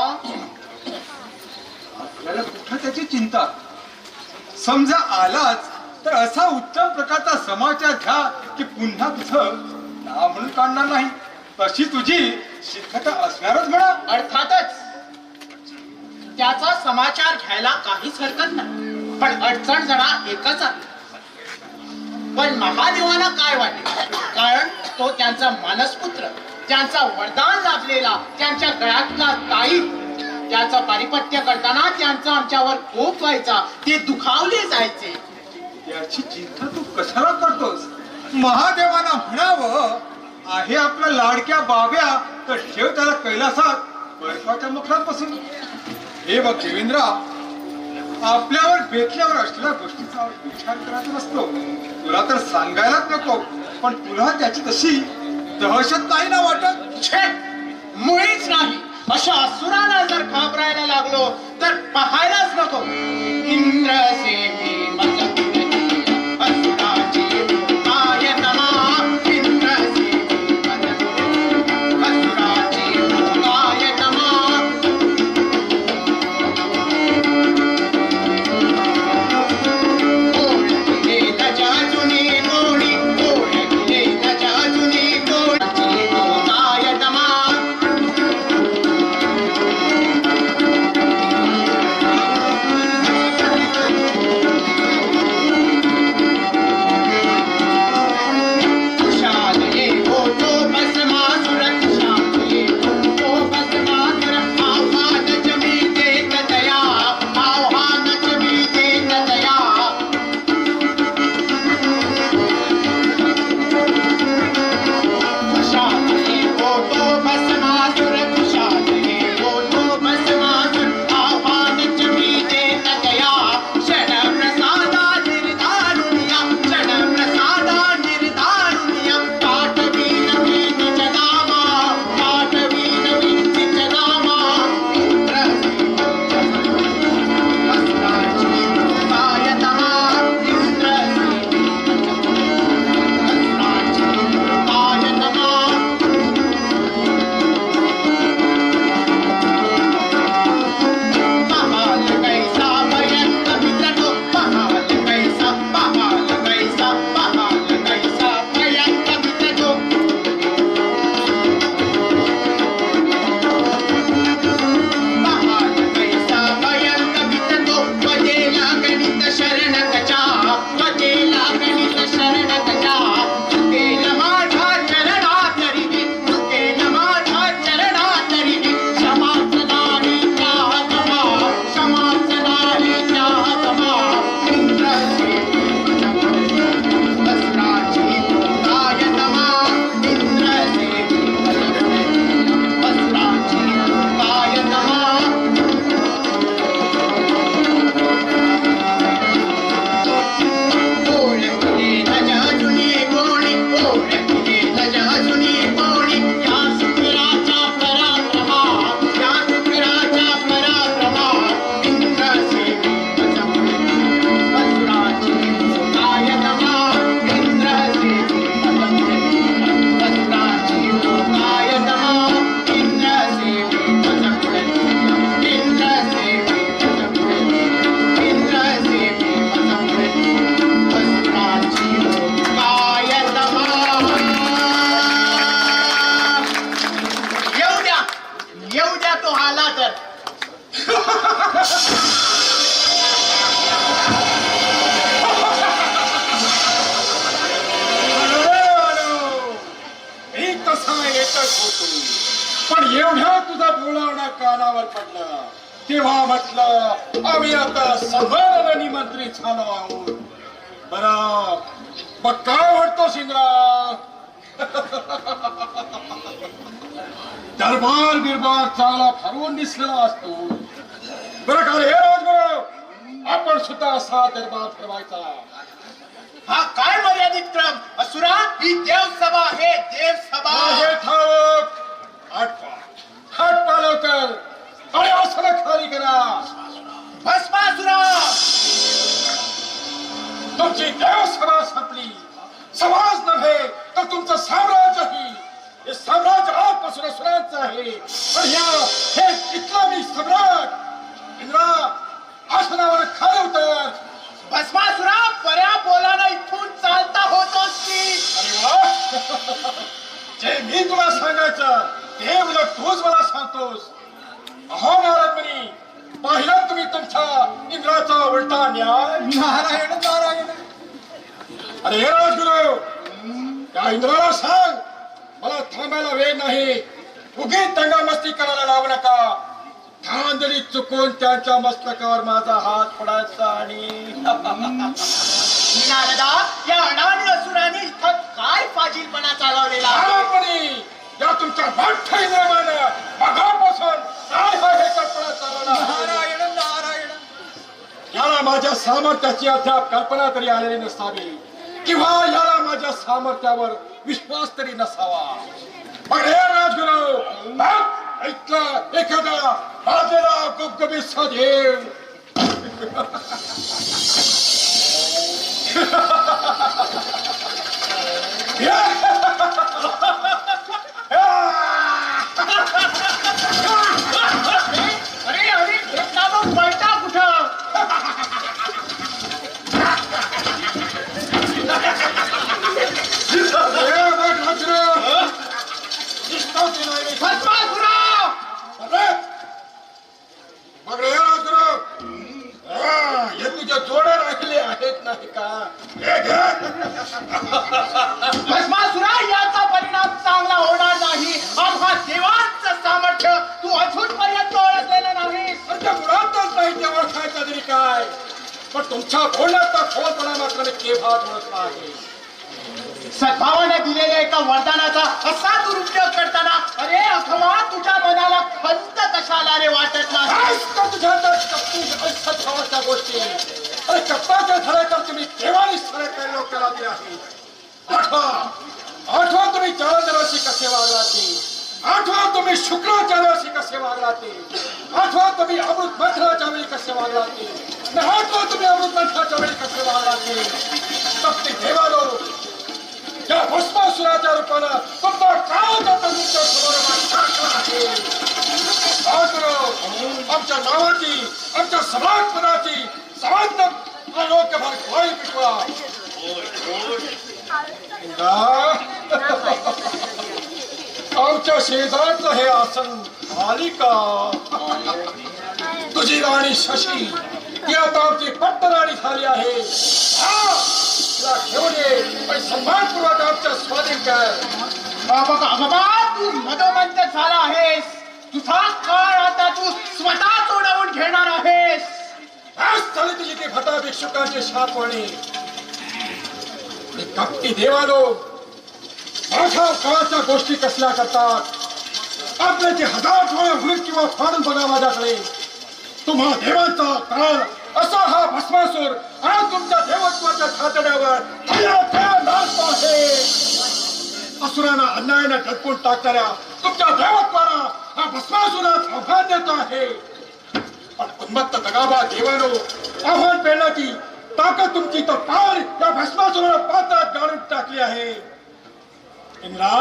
आपल्याला कुठं त्याची चिंता. समजा आलाच तर असा उत्तम प्रकारचा समाचार घ्या की पुन्हा तुझं नाव म्हणून काढणार नाही. तशी तुझी शिद्धता असणारच म्हणा. अर्थातच त्याचा समाचार घ्यायला काहीच हरकत नाही. पण अडचण जरा एकच आहे. पण महादेवाला काय वाटेल? कारण तो त्यांचा मानसपुत्र, त्यांचा वरदान लाभलेला, त्यांच्या गळ्यातला ताई. त्याचं पारिपत्य करताना त्यांचा आमच्यावर कोप व्हायचा, ते दुखावले जायचे. याची चिंता तू कशाला करतोस? महादेवाला म्हणावं, आहे आपल्या लाडक्या बाब्या तर ठेव त्याला कैलासात बर्फाच्या मुखात बसून. हे बघ देवेंद्रा, आपल्यावर बेतल्यावर असलेल्या गोष्टीचा विचार करायचा नसतो. तुला तर सांगायलाच नको, पण तुला त्याची तशी दहशत नाही ना वाटत? छे, मुळीच नाही. अशा असुराला जर घाबरायला लागलो तर पाहायलाच नको. इंद्रसेवी असुराची काय नमा, इंद्रसेवी असुराची काय नमा. ओळखले त्याच्या जुनी गोडी, ओळखले त्याच्या जुनी गोडी काय नमा. कानावर पडलं तेव्हा म्हटलं आम्ही आता सन्मानाने निमंत्रित झालो आहोत. बरं मग काय म्हणतो इंद्रा? दरबार बिरबार चांगला ठरवून दिसलेला असतो. बरं का रे राजगुरू, आपण सुद्धा असा दरबार ठरवायचा. हा काय मर्यादित क्रम असुरा? ही देवसभा आहे, देवसभा. माझे ठाऊक हटपा लवकर आणि आसन खाली करा. भस्मासुरा, तुमची देवसभा संपली. समाज नव्हे तर तुमचं साम्राज्यही. हे साम्राज्य आजपासून असुरांचं आहे. पण हे इस्लामी सम्राट इंद्रा आसनावर खाली उतर. भस्मासुरा, बऱ्या बोलानं इथून चालता होतोस की. अरे वा, जे मी तुला सांगायचं ते उलट तूच मला सांगतोस. अहो नारद मुनी, पाहिलं तुम्ही तुमच्या इंद्राचा उलटा न्याय. नारायण नारायण. अरे हे राजगुरु, त्या इंद्राला सांग मला थांबायला वेळ नाही. उगीच दंगामस्ती करायला लावू नका. धांदली चुकून त्यांच्या मस्तकावर माझा हात पडायचा. आणि नारदा, या अडाणी असुराने इथं काय फाजीलपणा चालवलेला आहे? नारदमुनी, या तुमच्या मोठ इंद्रमानं बघापासून काय हा हे कल्पना चालवला. नारायण नारायण. याला माझ्या सामर्थ्याची अद्याप कल्पना तरी आलेली नसावी, किंवा याला माझ्या सामर्थ्यावर विश्वास तरी नसावा. पण हे राजगुरु, ऐकला एखादा बाजूला गुबगुबीत साधेव. अरे अरे, घेतला मग पलटा कुठं? भस्मासुरा, मग रे राजगुरु, हे तुझ्या जोड्या राखले आहेत नाही का? हे घे. भस्मासुरा, याचा परिणाम चांगला होणार नाही. आम्हा देवांचं सामर्थ्य तू अजूनपर्यंत ओळखलेलं नाहीस. त्या मुळातच नाही ते ओळखायचं तरी काय. पण तुमच्या बोलण्याचा खोलपणा मात्र मी केव्हा ओळखला आहे. सद्भावाने दिलेल्या एका वरदानाचा असा दुरुपयोग करताना अरे अथवा तुझ्या मनाला खंत कशाला रे वाटत नाही? काय तर तुझ्या त्या सद्भावाच्या गोष्टी. अरे कप्पाच्या धड्याकर तुम्ही देवानी सगळे काही लोक केला दिले आहे. आठवा तुम्ही जालंधराशी कसे वागलाते. आठवा तुम्ही शुक्राचार्याशी कसे वागलाते. आठवा तुम्ही अमृत मंथनाच्या वेळी कसे वागलाते. आठवा तुम्ही अमृत मंथनाच्या वेळी कसे वागलाते. तप्ती देवालो, या भस्मासुराच्या रूपानं तुमचा काळाचा तुमच्या समोर आहे. आमच्या नावाची, आमच्या समाजपदाची समाज लोकभर ग्वाही पिटवा. आमच्या शेजारचं हे आसन आली का? तुझी राणी शशी ती आता आमची पट्टराणी झाली आहे. तिला घेऊन ये आणि सन्मानपूर्वक आमच्या स्वाधीन कर. बाबा, तू मदोमंत झाला आहेस. तुझा काळ आता तू स्वतः सोडवून घेणार आहेस. आज झाली तुझी ती भटा भिक्षुकांची शापवाणी. कपटी देवानो, माझ्या काळाच्या गोष्टी कसल्या करतात. आपले ते 1000 डोळे उघडून किंवा फाडून बघा माझ्याकडे. तुम्हा देवांचा काळ असा हा भस्मासूर आज तुमच्या देवत्वाच्या खातड्यावर नाचतो आहे. असुरांना अन्यायाने ढटकून टाकणाऱ्या तुमच्या देवत्वाला हा भस्मासुरात आव्हान देतो आहे. पण उन्मत्त दगाबा देवानो, आव्हान पेलण्याची ताकद तुमची तर पार या भस्मासुराला पात्रात गाडून टाकली आहे. इंद्रा,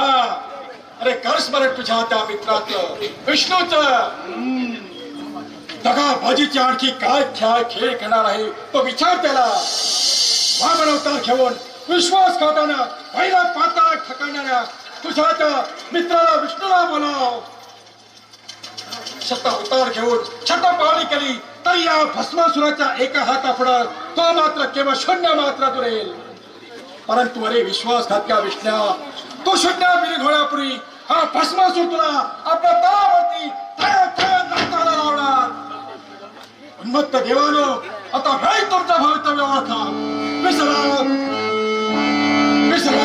अरे कर स्मरण तुझ्या त्या मित्राचं विष्णूचं. दगाबाजीची आणखी काय खेळ खेळणार आहे तो विचार त्याला. वामन अवतार घेऊन विश्वासघातानं पहिला पाताळ ठकाणाऱ्या तुझ्या त्या मित्राला विष्णूला बोलाव. शतअवतार घेऊन शतपावली केली तरी या भस्मासुराच्या एका हातापुढं तो मात्र केवळ शून्य मात्र दुरेल. परंतु अरे विश्वासघातक्या विष्ण्या, तो शून्य विलीन होण्यापूर्वी हा भस्मासूर तुला आपल्या तळावरती मत्त देवानो आता नाही तुमचं भवितव्य ओळखा. विसरा विसरा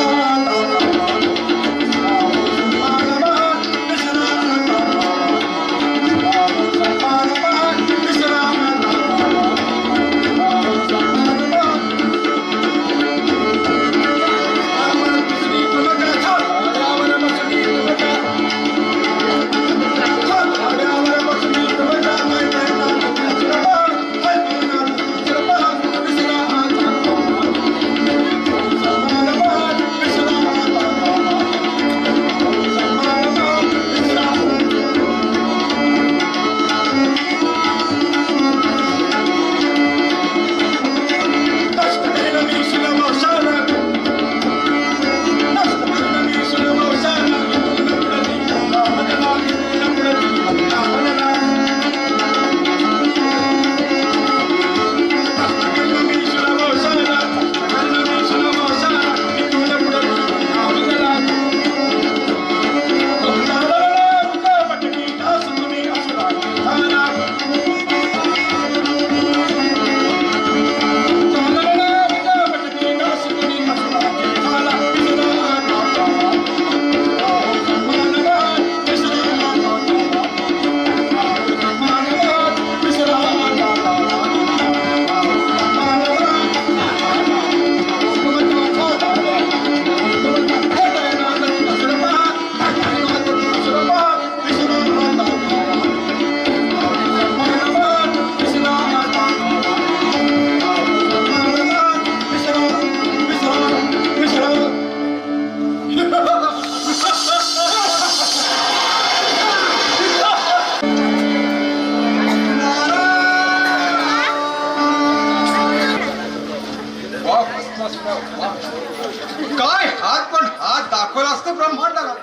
काय हात पण हात दाखवला असतं ब्रह्मांडाला.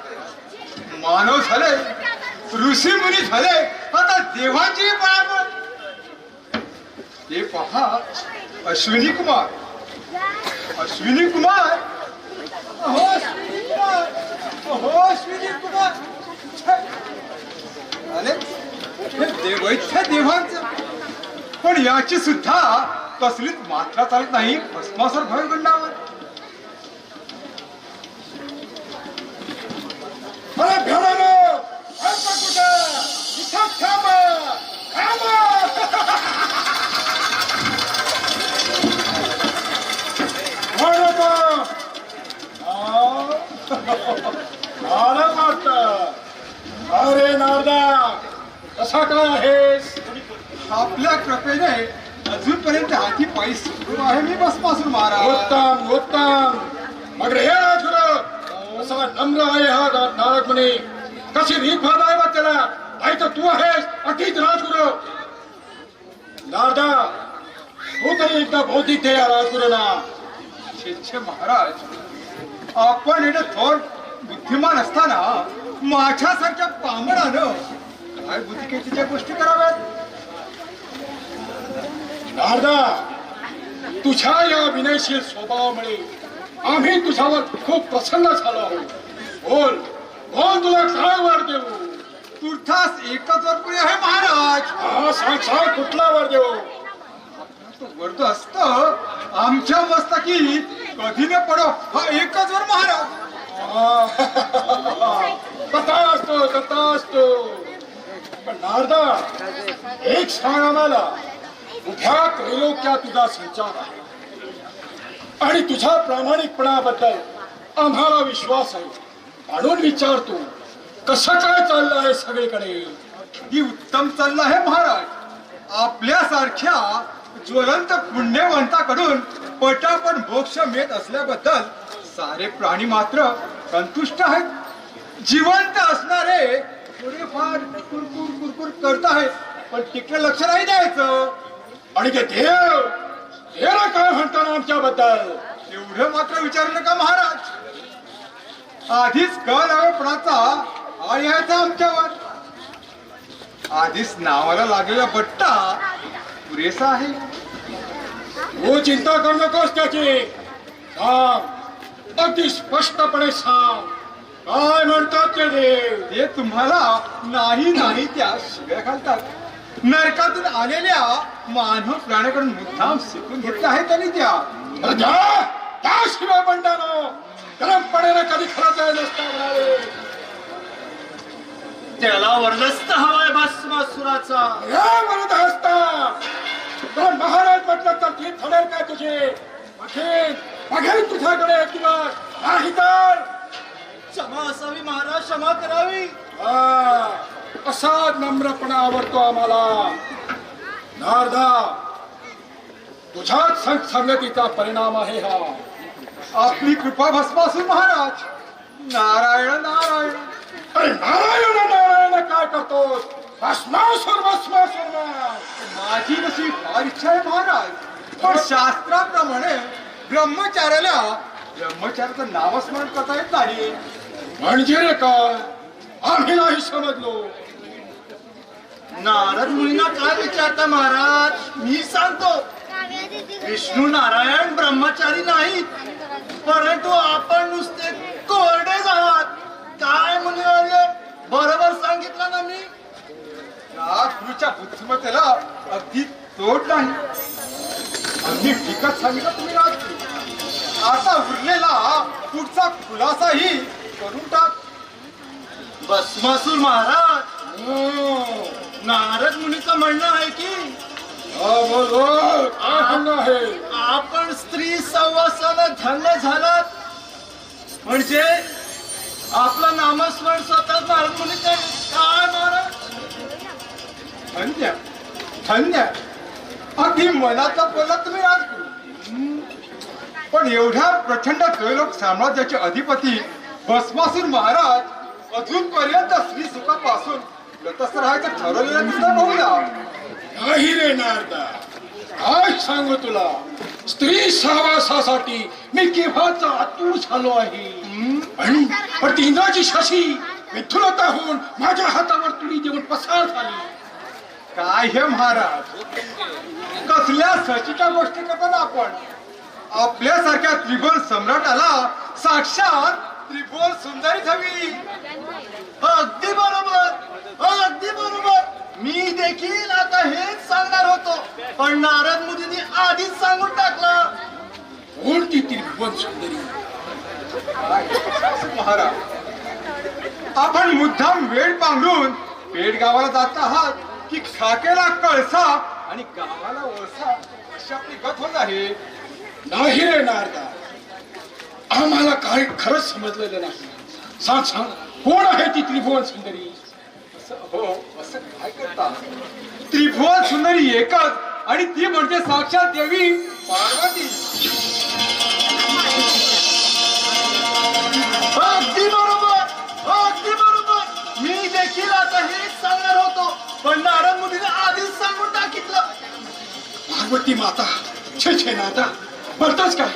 मानव झाले, ऋषी मुनी झाले, आता देवांची पळापळ. ते पहा अश्विनी कुमार, अश्विनी कुमार, अहो अश्विनी कुमार, अहो अश्विनी कुमार. अरे हे देवैत्य देवांचं, पण याची सुद्धा कसलीच मात्रा चालत नाही भस्मासुर भयगंडावर. अरे भेडानो आता कुठं इथं थांबा थांबा. अरे नारदा कसा काय आहेस? आपल्या कृपेने अजूनपर्यंत हाती पायी सुरू आहे मी भस्मासुर महाराज. उत्तम उत्तम. मग रे असा नम्र आहे हा नारद मुनी. कशी रीत भाव आहे बघ त्याला. नाही तर तू आहेस अतिच राजगुरु. नारदा तू तरी एकदा बौद्धिक दे या राजगुरूला. छे महाराज, आपण एवढे थोर बुद्धिमान असताना माझ्यासारख्या पामरानं काय बुद्धिकेच्या गोष्टी कराव्यात. नारदा तुझ्या या विनयशील स्वभावामुळे आम्ही तुझ्यावर खूप प्रसन्न झालो आहोत. बोल बोल तुला काय वर देऊ? तुर्थास एकच वर पुढे आहे महाराज. हा सांग सांग कुठला वर देऊ? तो वर्द असत आमच्या मस्तकी कधी न पडो हा एकच वर महाराज. कथा असतो कथा असतो. पण नारदा एक सांग आम्हाला. उभ्या त्रैलोक्यात तुझा संचार आहे आणि तुझ्या प्रामाणिकपणाबद्दल आम्हाला विश्वास आहे. म्हणून विचारतो कसं काय चाललं आहे सगळीकडे? ही उत्तम चाललं आहे महाराज. आपल्यासारख्या ज्वलंत पुण्यवंताकडून पटापट मोक्ष मिळत असल्याबद्दल सारे प्राणी मात्र संतुष्ट आहेत. जिवंत असणारे थोडेफार कुरकुर कुरकुर करत आहेत, पण तिकडे लक्ष नाही द्यायचं. आणि ते देव देव काय म्हणताना आमच्याबद्दल एवढं मात्र विचारू नका महाराज. आधीच कळावेपणाचा आळ यायचा आमच्यावर. आधीच नावाला लागलेला बट्टा पुरेसा आहे. तू चिंता करू नकोस त्याची. सांग अगदी स्पष्टपणे सांग काय म्हणतात ते देव? ते तुम्हाला नाही नाही त्या शिव्या घालतात. नरकातून आलेल्या मानव प्राण्याकडून मुद्दाम शिकून घेतलं आहे त्यांनी त्या. अरे द्या, त्याशिवाय बंडानो गरमपणाने कधी खरं जायला नसता म्हणाले. त्याला वरदस्त हवाय भस्मासुराचा. या म्हणत असता तर महाराज म्हटलं तर ठीक ठरेल काय तुझे? बघेल तुझ्याकडे किंवा नाही तर क्षमा असावी महाराज, क्षमा करावी. असा नम्रपणा आवडतो आम्हाला. नारदा, तुझ्याच संगतीचा परिणाम आहे हा. आपली कृपा भस्मासूर महाराज. नारायण नारायण. अरे नारायण नारायण काय करतोस? भस्मासुर भस्मासुर. माझी नशी फार इच्छा आहे महाराज, पण शास्त्राप्रमाणे ब्रह्मचार्याला ब्रह्मचार्याचं नामस्मरण करता येत नाही. म्हणजे रे काय? आम्ही नाही समजलो. नारद मुनींना काय विचारता महाराज? मी सांगतो. विष्णू नारायण ब्रह्मचारी नाहीत, परंतु आपण नुसते कोरडेच आहात. काय मुनिवर्य, बरोबर सांगितलं ना मी? या गुरुच्या बुद्धिमत्तेला अगदी तोड नाही. अगदी ठीकच सांगितलं तुम्ही राजगुरू. आता उरलेला पुढचा खुलासाही करून टाक. भस्मासूर महाराज, नारद मुनीचं म्हणणं आहे की आपण स्त्री सहवासानं धन्य झालात, म्हणजे आपलं नामस्मरण स्वतः नारद मुनी काय महाराज? धन्य धन्य. अगदी मनाचा बोलला तुम्ही राजगुरू. पण एवढ्या प्रचंड त्रैलोक साम्राज्याचे अधिपती भस्मासूर महाराज अजूनपर्यंत स्त्री सुखापासून तटस्थ राहायचं ठरवलेलं दिसत बहुला. नाही रे नारदा, काय सांगू तुला. स्त्री सहवासासाठी मी केव्हाचा आतुर झालो आहे. पण ती इंद्राची शशी विठ्ठलता होऊन माझ्या हातावर तुडी देऊन पसार झाली. काय हे महाराज, कसल्या सचीच्या गोष्टी करतात आपण. आपल्यासारख्या त्रिभुवन सम्राटाला साक्षात त्रिभुवन सुंदरीच हवी. अगदी बरोबर, अगदी बरोबर. मी देखील आता हेच सांगणार होतो, पण नारद मुनींनी आधीच सांगून टाकलं. कोणती त्रिभुवन सुंदरी? महाराज, आपण मुद्दाम वेळ पांघरून पेठ गावाला जात आहात की खाकेला कळसा आणि गावाला वळसा अशी आपली गत होत आहे. नाही रे नारदा, आम्हाला काय खरंच समजलेलं नाही. सांग सांग, कोण आहे ती त्रिभुवन सुंदरी? हो, असं काय करता? त्रिभुवन सुंदरी एकच, आणि ती म्हणजे साक्षात देवी पार्वती. अगदी बरोबर, अगदी बरोबर. मी देखील आता हेच सांगणार होतो, पण नारद मुनीने आधीच सांगून टाकितलं. पार्वती माता. छे छे नारदा, बोलतोच काय?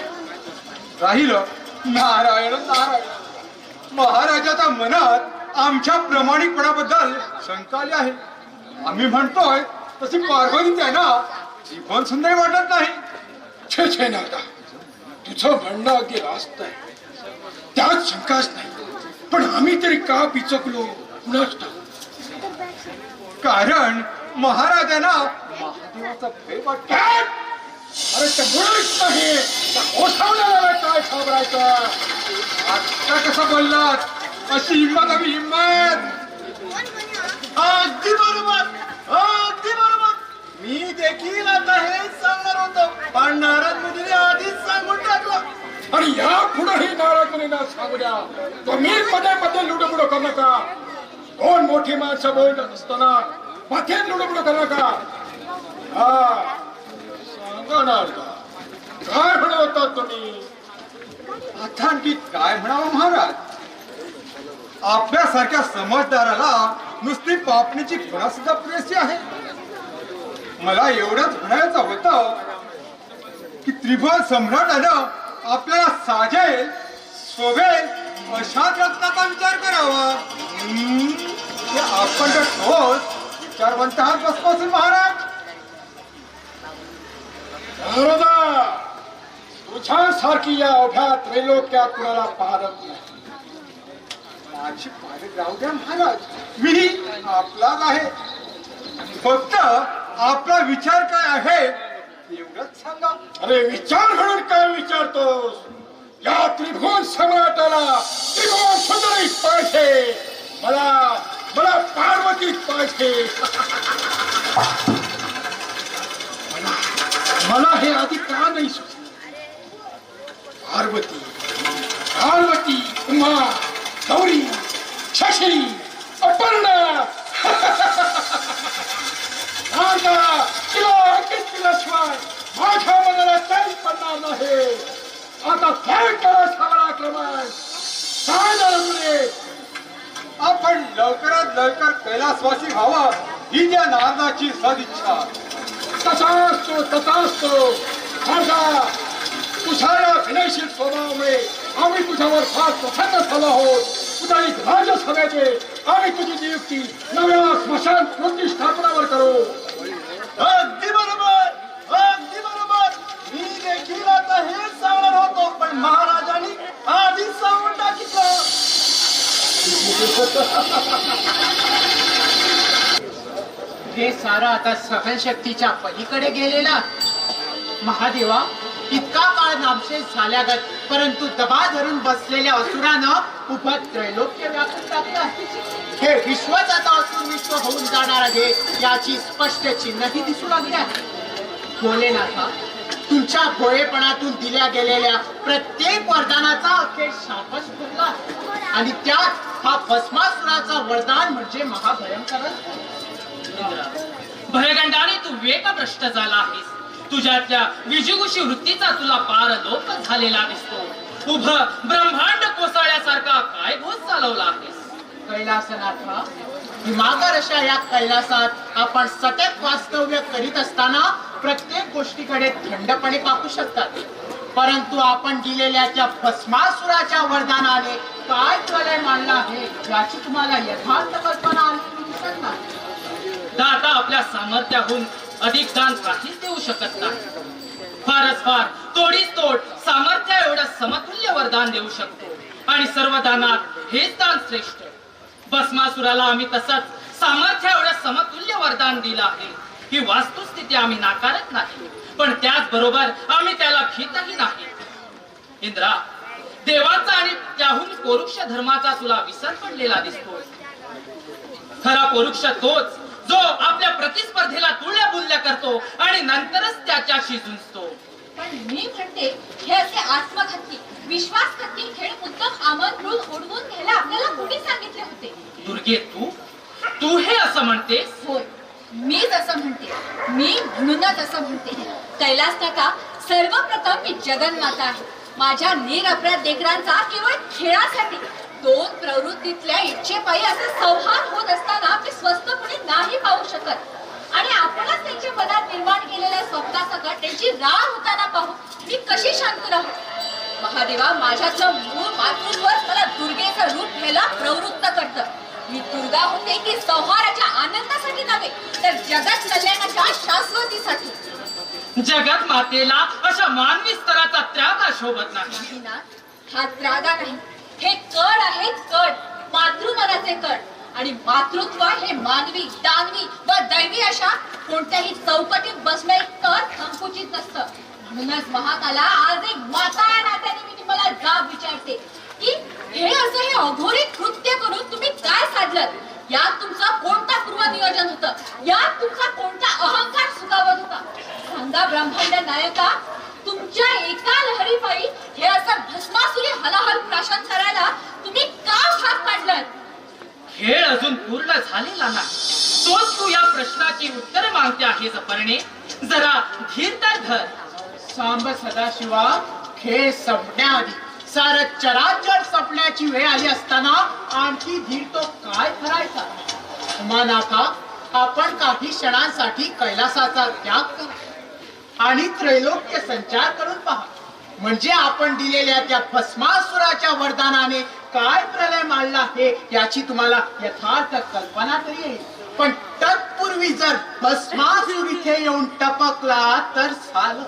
राहिलं नारायण नारायण. महाराजाच्या मनात आमच्या प्रामाणिकपणाबद्दल शंका आली आहे. आम्ही म्हणतोय तशी पार्वती त्यांना त्रिभुवन सुंदरी वाटत नाही. छे छे नारदा, तुझं म्हणणं अगदी रास्त आहे, त्यात शंकाच नाही. पण आम्ही तरी का पिचकलो कुणाच ठाऊक. कारण महाराजांना महादेवाचा भय वाटतो. अरे ते मुळीच नाही, त्या ओसावण्याला काय घाबरायचं? आता कसं बोललात? अशी हिंमत हवी, हिंमत. अगदी बरोबर, अगदी बरोबर. मी देखील आता हेच सांगणार होतो, पण नारद मुनीने आधीच सांगून टाकलं. आणि या पुढेही नाराज मुलींना सांगू द्या, तुम्ही मध्ये मध्ये लुडबुड करू नका. दोन मोठी माणसं बोलत असताना मध्ये लुडबुड करू नका. हा, सांगा नारदा, काय म्हणत होता तुम्ही? आता आणखी काय म्हणावं महाराज? आपल्यासारख्या समजदाराला नुसती पापणीची खुणा सुद्धा पुरेशी आहे. मला एवढंच म्हणायचं होतं की त्रिभुवन सम्राटानं आपल्याला साजेल, शोभेल अशाच रत्नाचा विचार करावा. हे आपण तर ठोस विचारवंत आहात भस्मासूर महाराज. नारदा, तुझ्यासारखी या अवघ्या त्रैलोक्यात कुणाला पाहत नाही. माझी पालक राहू द्या महाराज, मी आपलाच आहे. फक्त आपला विचार काय आहे एवढंच सांगा. अरे विचार म्हणून काय विचारतोस? या त्रिभुवन सम्राटाला त्रिभुवन सुंदरी पाहिजे. मला मला पार्वती पाहिजे. मला हे आधी का नाही सुचलं? पार्वती पार्वती उमा गौरी शशी अपर्णा राधा तिला अंकित केल्याशिवाय माझ्या मनाला काही पडणार नाही. आता काय करा सगळा क्रमांक काय झालं तुले? आपण लवकरात लवकर कैलासवासी व्हावं ही त्या नारदाची सदिच्छा. तथास्तु राजा तुझ्या या विनयशील स्वभावामुळे आम्ही तुझ्यावर फार प्रसन्न झालो आहोत. उद्याच राज्यसभेचे आम्ही तुझी नियुक्ती नव्या स्मशान प्रतिष्ठापनावर करू. अगदी बरोबर अगदी बरोबर. मी देखील आता हेच सांगणार होतो पण महाराजांनी आधीच सांगून टाकितलं. हे सारं आता सहनशक्तीच्या पलीकडे गेलेला. महादेवा, इतका काळ नामशेष झाल्यागत परंतु दबा धरून बसलेल्या असुरानं उभं त्रैलोक्य व्यापून टाकलं. हे विश्वच आता असुर विश्व होऊन जाणार आहे याची स्पष्ट चिन्हही दिसू लागली आहे. भोलेनाथा, तुमच्या भोळेपणातून दिल्या गेलेल्या प्रत्येक वरदानाचा अखेर शापच फुटला आणि त्यात हा भस्मासुराचा वरदान म्हणजे महाभयंकरच. भयगंडाने तू वेगभ्रष्ट झाला आहेस. तुझ्यातल्या विजुगुषी वृत्तीचा तुला पार लोप झालेला दिसतो. उभं ब्रह्मांड कोसळल्यासारखा काय भोज चालवला आहेस? कैलासनाथा, हिमागर अशा या कैलासात आपण सतत वास्तव्य करीत असताना प्रत्येक गोष्टीकडे थंडपणे पाहू शकतात. परंतु आपण दिलेल्या त्या भस्मासुराच्या वरदानाने काय प्रलय मांडला आहे याची तुम्हाला यथार्थ कल्पना आलेली दिसत नाही. दाता आपल्या सामर्थ्याहून अधिक दान काहीच देऊ शकत नाही. फारच फार तोडीस तोड सामर्थ्या एवढं समतुल्य वरदान देऊ शकतो आणि सर्व दानात हेच दान श्रेष्ठ. भस्मासुराला आम्ही तसंच सामर्थ्या एवढं समतुल्य वरदान दिलं आहे ही वास्तुस्थिती आम्ही नाकारत नाही, पण त्याचबरोबर आम्ही त्याला भीतही नाही. इंद्रा, देवाचा आणि त्याहून पौरुष धर्माचा तुला विसर पडलेला दिसतो. खरा पौरुष तोच जो आपल्या प्रतिस्पर्धेला तुळ्या बुलल्या करतो आणि नंतरच त्याच्याशी झुंजतो. पण मी म्हणते हे असे आत्मघाती विश्वासघाती खेळ मुद्दाम आमंत्रण ओढवून घ्यायला आपल्याला कोणी सांगितले होते? दुर्गे, तू हे असं म्हणतेस? होय, मीच असं म्हणते. मी म्हणूनच असं म्हणते. कैलासनाथा, सर्वप्रथम मी जगन्माता आहे. माझ्या निरपराध लेकरांचा केवळ खेळासाठी दोन प्रवृत्तीतल्या इच्छेपायी असं संहार होत असताना मी स्वस्थपणे नाही पाहू शकत आणि आपणच त्यांच्या मनात निर्माण केलेल्या स्वप्नासकट त्यांची राह होताना पाहू मी कशी शांत राहू? महादेवा, माझ्यातलं मूळ मातृत्व मला दुर्गेचं रूप घ्यायला प्रवृत्त करतं. मी दुर्गा होते की संहाराच्या आनंदासाठी नव्हे तर जगत कल्याणाच्या शाश्वतीसाठी. जगत मातेला अशा मानवी स्तराचा त्याग शोभत नाही. हा त्रागा नाही, हे कड आहे कड, मातृमनाचे कड. आणि मातृत्व हे मानवी, दानवी व दैवी अशा कोणत्याही चौकटीत बसण्याइतकं संकुचित नसतं. म्हणूनच महाकाला, आज एक माता या नात्याने मी तुम्हाला जाब विचारते की हे असं हे अघोरी कृत्य करून तुम्ही काय साधलं? यात तुमचं कोणता पूर्वनियोजन होतं? यात तुमचा कोणता अहंकार सुगावत होता? सांगा ब्रह्मांड नायका, तुमच्या एका लहरीपायी हे असं भस्मासुरी हलाहल प्राशन करायला तुम्ही का भाग पाडलात? खेळ अजून पूर्ण झालेला नाही. तोच तू या प्रश्नाची उत्तर मागते आहेस पर्णे. जरा धीर तर धर. सांब सदाशिवा, खेळ संपण्याआधी सारं चराचर संपण्याची वेळ आली असताना आणखी धीर तो काय करायचा? उमानाथा, आपण काही क्षणांसाठी कैलासाचा त्याग करा आणि त्रैलोक्य संचार करून पहा. म्हणजे आपण दिलेल्या त्या भस्मासुराच्या वरदानाने काय प्रलय मांडला आहे याची तुम्हाला यथार्थ कल्पना तरी येईल. पण तत्पूर्वी जर भस्मासुर इथे येऊन टपकला तर झालं.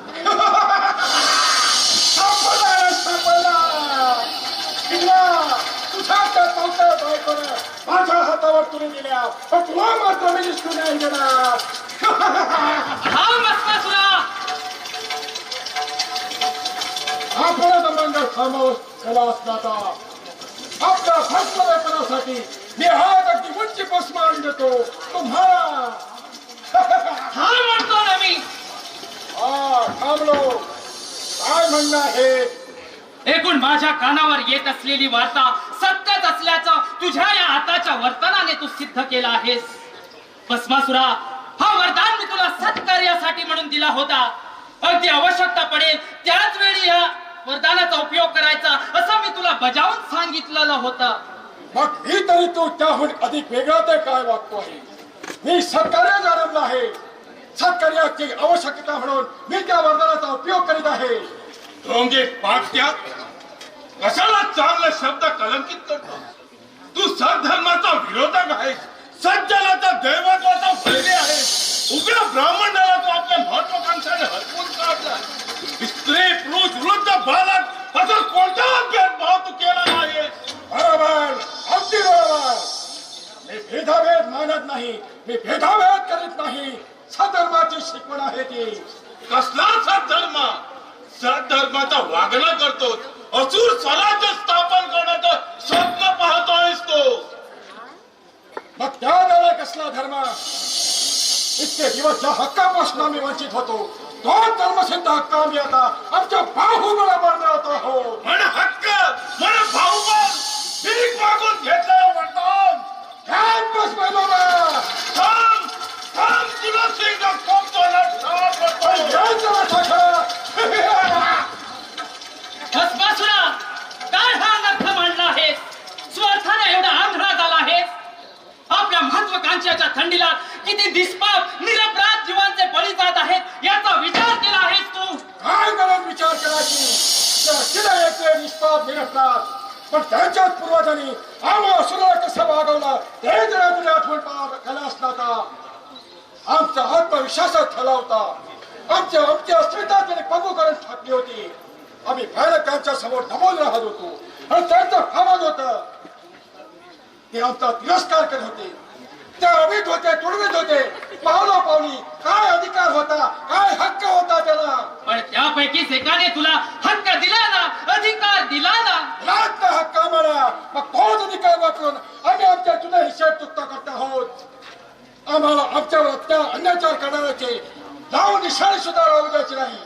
तुझ्या माझ्या हातावर तुम्ही दिल्या पण तुला मात्र मी दिसू नाही देणार. हा भस्मासुरा, आपण मंगळ समोर केला असता आपल्या भस्मलेपनासाठी मी हात अगदी उंची भस्म आणून देतो तुम्हाला. हा म्हणतो ना मी. हा थांबलो. काय म्हणणं आहे? एकूण माझ्या कानावर येत असलेली वार्ता सत्यच असल्याचं तुझ्या या हाताच्या वर्तनाने तू सिद्ध केला आहेस. भस्मासुरा, हा वरदान मी तुला सत्कार्यासाठी म्हणून दिला होता. अगदी आवश्यकता पडेल त्याच वेळी या वरदानाचा उपयोग करायचा असं मी तुला बजावून सांगितलेलं होतं. मग ही तरी तू त्याहून अधिक वेगळा ते काय वागतो आहे? मी सत्कार्य जाणवलं आहे. सत्कार्याची आवश्यकता म्हणून मी त्या वरदानाचा उपयोग करीत आहे. ढोंगे पाट्या, कशाला चांगला शब्द कलंकित करतो? तू सद्धर्माचा विरोधक आहेस, सज्जनाचा दैवत्वाचा वैरी आहेस. उग्र ब्राह्मणाला तू आपल्या महत्वाकांक्षाने हरपून काढला. स्त्री पुरुष वृद्ध बालक असा कोणताच भेदभाव तू केला नाहीस. बरोबर, अगदी बरोबर. मी भेदाभेद मानत नाही, मी भेदाभेद करीत नाही. सधर्माची शिकवण आहे ती. कसला सद्धर्म? सद्धर्माचा वागणं करतो, असुर स्वराज्य स्थापन करण्याचं स्वप्न पाहतोयस तो. मग त्यावेळेला कसला धर्म? इतके दिवस ज्या हक्कापासून आम्ही वंचित होतो तो धर्मसिद्ध हक्क आम्ही आता आमच्या बाहुबळावर मिळवत आहोत. म्हण हक्क, म्हण भाऊबल, भीक मागून घेतलं वरदान. कॅम्पस बनवला. थांब, थांब, तुला सिंग खोपतो ना, ठार करतो. भस्मासुरा, काय हा अनर्थ मांडला आहेस? स्वार्थाने एवढा आंधळा झाला आहेस. आपल्या महत्वाकांक्षाच्या थंडीला किती निष्पाप निरपराध जीवांचे बळी जात आहेत याचा विचार केला आहेस तू? काय करून विचार केला की निष्पाप निरपराध, पण त्यांच्याच पूर्वजांनी आम्हा असुराला कसं वागवला ते जरा तुला आठवण केला असला का? आमचा आत्मविश्वासात ठेवला होता. आमची अस्मिता त्याने पगू करून टाकली होती. आम्ही भयानक त्यांच्या समोर दबून राहत होतो आणि त्यांचं आवाज होत ते आमचा तिरस्कार करत होते. ते अभित होते, तुडवीत होते. पावला पावली काय अधिकार होता, काय हक्क होता त्याला? पण त्यापैकीच एकाने तुला हक्क दिला ना, अधिकार दिला ना. लाख हक्क आम्हाला, मग तोच अधिकार वापरून आम्ही आमच्या जुन्या हिशेब चुकता करत आहोत. आम्हाला आमच्यावर अत्याचार करणाऱ्याचे नाव निशाणी सुद्धा राहू द्यायचे नाही.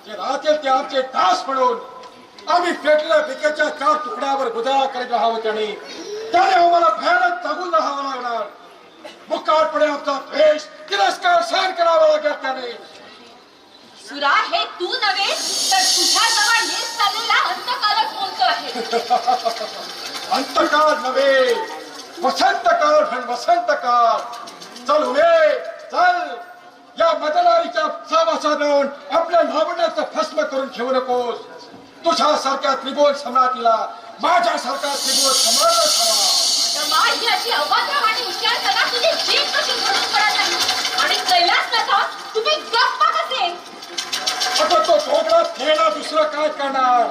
जे राहतील ते आमचे दास म्हणून आम्ही फेकलेल्या पिकाच्या 4 तुकड्यावर गुजारा करीत राहावं. त्याने आम्हाला भयानक जगून राहावं लागणार. मुक्काटपणे आमचा द्वेष तिरस्कार सहन करावा लागेल त्याने. सुरा, हे तू नव्हे तर तुझ्या जवळ येत चाललेला अंतकालच बोलतो आहे. अंतकाळ नव्हे, वसंत काळ म्हण, वसंत काळ. चल उभे, चल. या मतदारीच्या सावासात राहून आपल्या लावण्याचं भस्म करून ठेवू नकोस. तुझ्यासारख्या त्रिभुवन सम्राटीला माझ्यासारखा त्रिभुवन सम्राटच हवा. माझी अशी अवांतरवाणी विचारताना तुझी जीभ कशी घडून पडत नाही? आणि कैलास नका तुम्ही गप्पा कसे? आता तो ढोकळा खेळा, दुसरं काय करणार?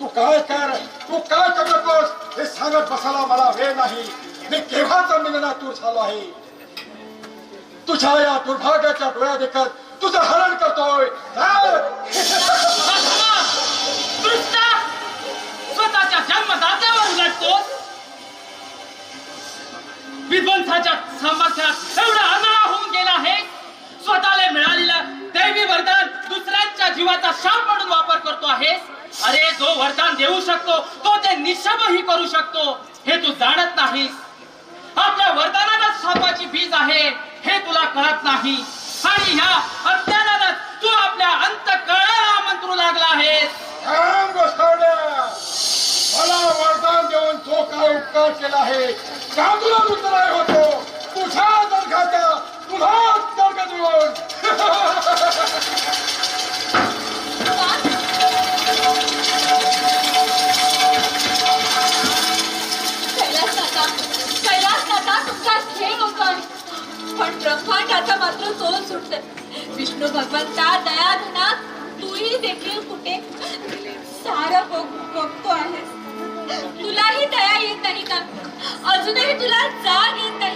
तू काय करू नकोस हे सांगत बसायला मला वेळ नाही. मी केव्हाचा मिलनातूर झालो आहे. तुझ्या या दुर्भाग्याच्या डोळ्या देखत तुझं हरण करतोय. दृष्टा, स्वतःच्या जन्मदात्यावर उलटतोस. विध्वंसाच्या सामर्थ्यात एवढा आंधळा होऊन गेला आहे. स्वतःला मिळालेलं दैवी वरदान दुसऱ्यांच्या जीवाचा शाप म्हणून वापर करतो आहेस. अरे, जो वरदान देऊ शकतो तो ते निशबही करू शकतो हे तू जाणत नाहीस. आपल्या वरदानाला शापाची बीज आहे हे तुला कळत नाही. आणि ह्या अज्ञानानं तू आपल्या अंतःकरणाला आमंत्रू लागला आहेस. मला वरदान देऊन जो काय उपकार केला आहे का तुला उतराय होतो? तुझ्या दर्गाच्या तुला दर्ग देऊन कैलास नाथा तुमचा खेळ होता, पण ब्रह्मांडाचा मात्र तोल सुटते. विष्णू भगवंता दयाधनात तूही देखील कुठे सारं बघतो आहेस. तुलाही दया येत नाही का? अजूनही तुला जाग येत नाही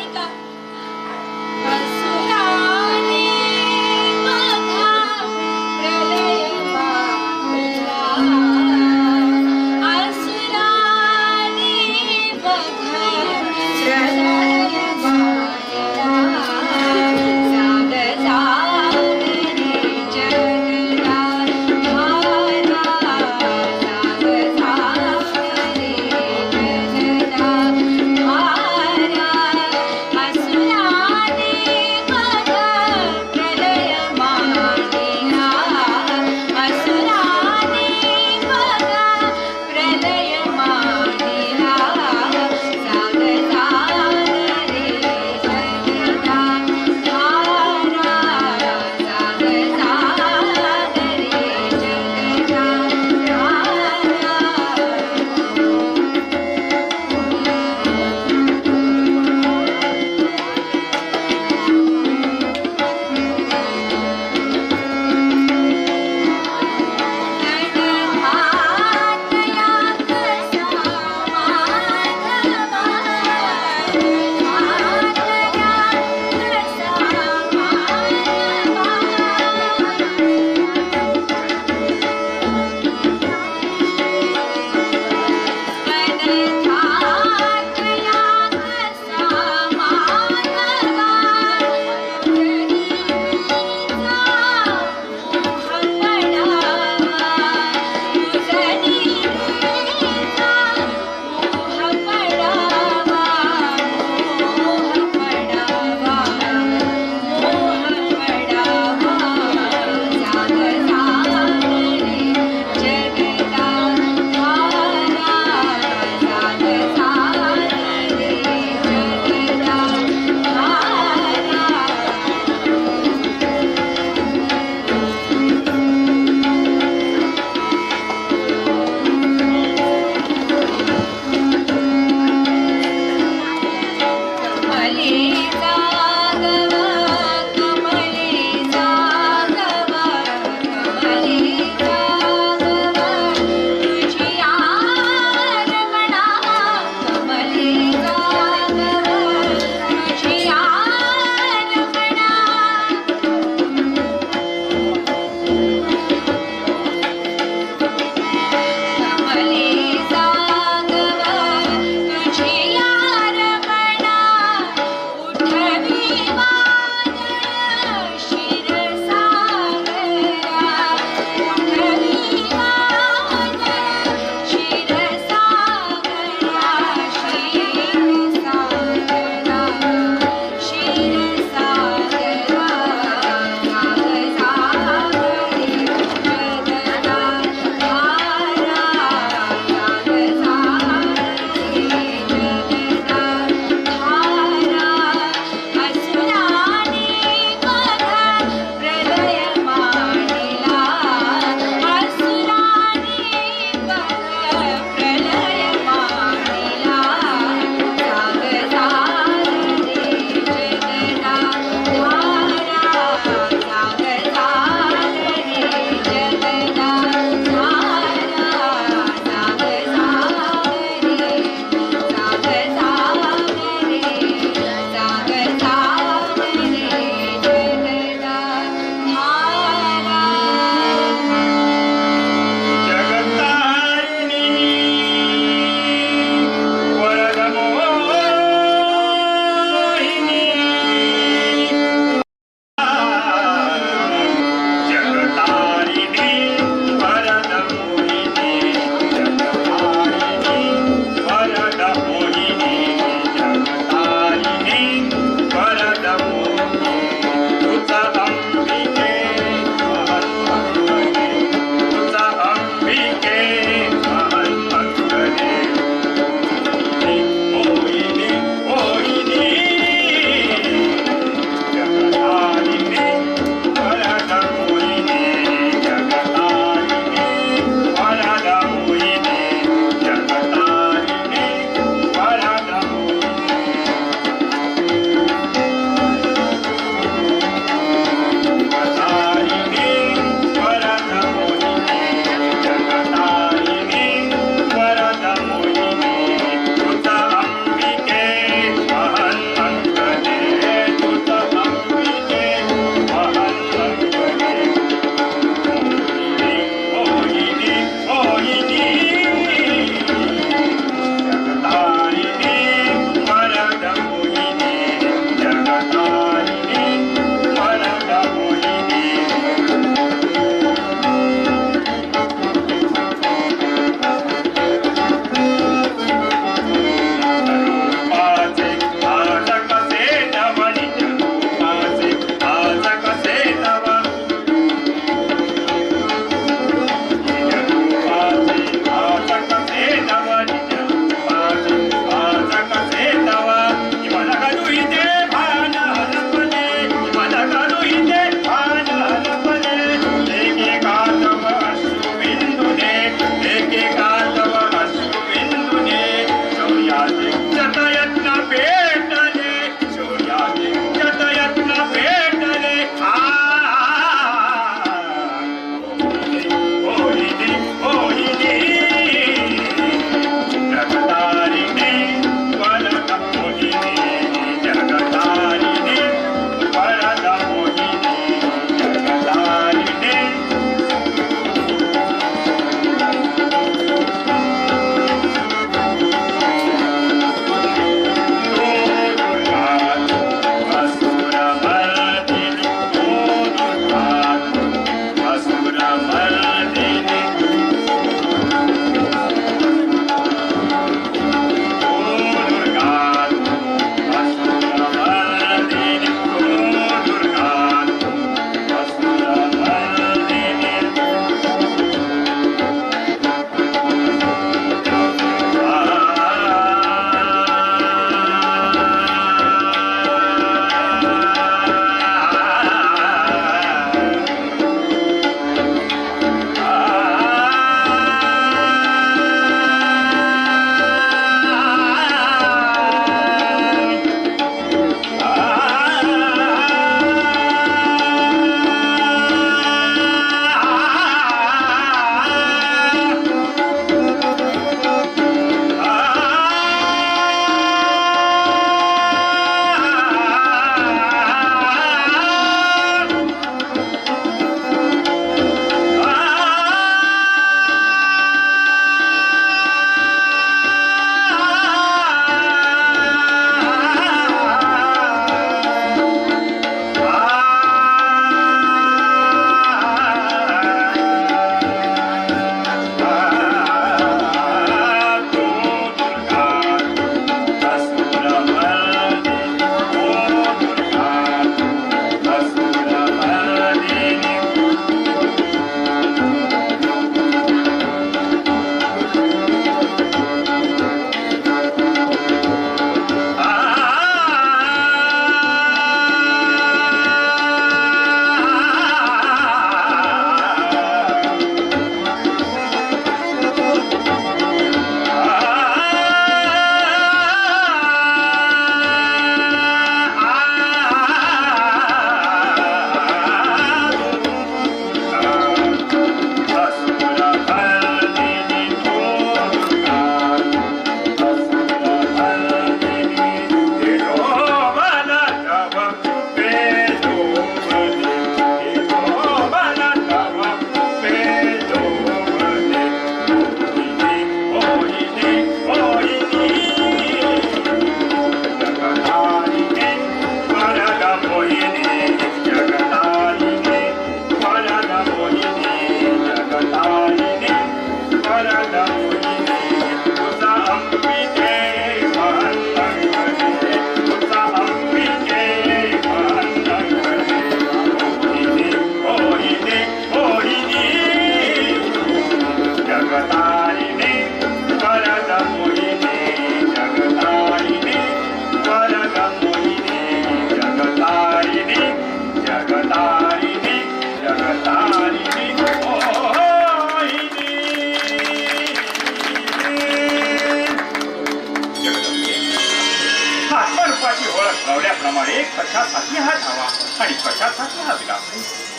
भस्माची ओळख लावल्याप्रमाणे कशासाठी हा धावा आणि कशासाठी हा विलास?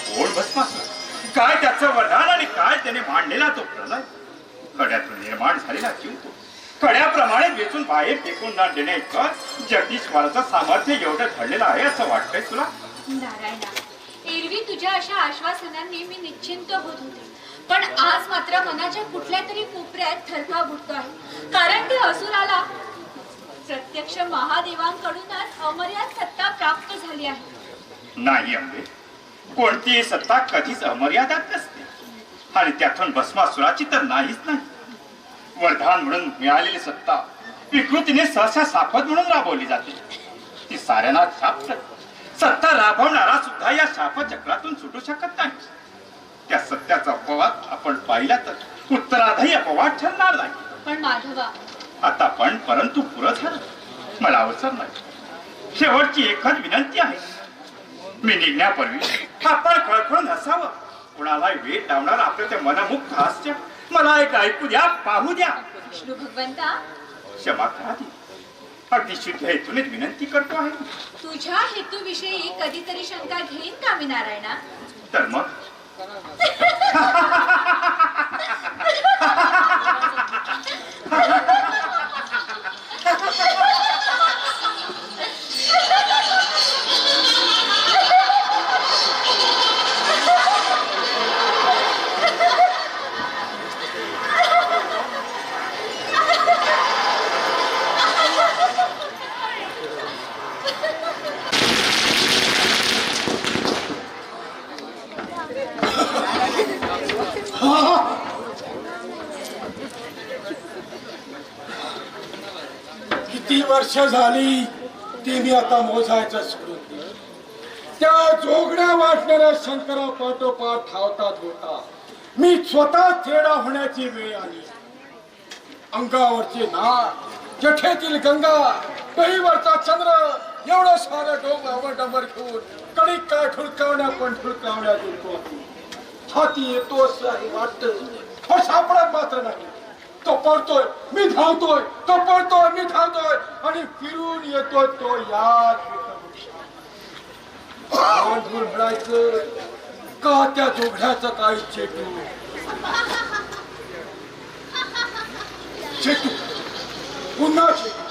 कोण भस्मासूर, काय त्याचं वरदान आणि काय त्याने मांडलेला तो प्रलय? कड्यातून निर्माण झालेला जीव तो कड्याप्रमाणे वेचून बाहेर फेकून न देण्याचं जगदीश्वराचं सामर्थ्य एवढं घडलेलं आहे असं वाटतंय तुला? नारायणा, एरवी तुझ्या अशा आश्वासनांनी मी निश्चिंत होत होते, पण आज मात्र मनाच्या कुठल्या तरी कोपऱ्यात थरकाप उठतो आहे. कारण ते असुराला प्रत्यक्ष महादेवांकडूनच अमर्याद सत्ता प्राप्त झाली आहे. नाही अंबे, कोणतीही सत्ता कधीच अमर्यादित नसते आणि त्यातून भस्मासुराची तर नाहीच नाही. वरदान म्हणून मिळालेली सत्ता विकृतीने सहसा सापद म्हणून राबवली जाते. ती साऱ्यांना शाप सत्ता राबवणारा सुद्धा या शापचक्रातून सुटू शकत नाही. त्या सत्याचा अपवाद आपण पाहिला तर उत्तराधाही अपवाद ठरणार नाही. पण माधवा, आता पण परंतु पुरं झालं, मला अवसर नाही. शेवटची एकच विनंती आहे, मी निघण्यापूर्वी आपण खळखळून हसावं. कुणाला वेळ लावणार आपलं ते मनमुक्त हास्य मला एक ऐकू द्या, पाहू द्या. विष्णू भगवंता, क्षमा करा ती, अगदी शुद्ध हेतूनेच विनंती करतो आहे. तुझ्या हेतूविषयी कधीतरी शंका घेईन का मी नारायणा? तर मग किती वर्ष झाली ती मी आता मोजायचं सोडून दिलं. त्या जोगड्या वाटणाऱ्या शंकरा पाठोपाठ धावतात होता मी स्वतः थेडा होण्याची वेळ आली. अंगावरचे नाग, जठेतील गंगा, कहीवरचा चंद्र, एवढं सारं डोंगर डंबर घेऊन कडी काय ठुळकावण्या पण ठुळकावण्यात येतो. हाती येतो असं वाटत, पण सापडत मात्र नाही. तो पळतोय, मी धावतोय, तो पळतोय, मी धावतोय आणि फिरून येतोय तो याच म्हणायचं का त्या जोगड्याचं काही चेटू चेटू पुन्हा चेटू.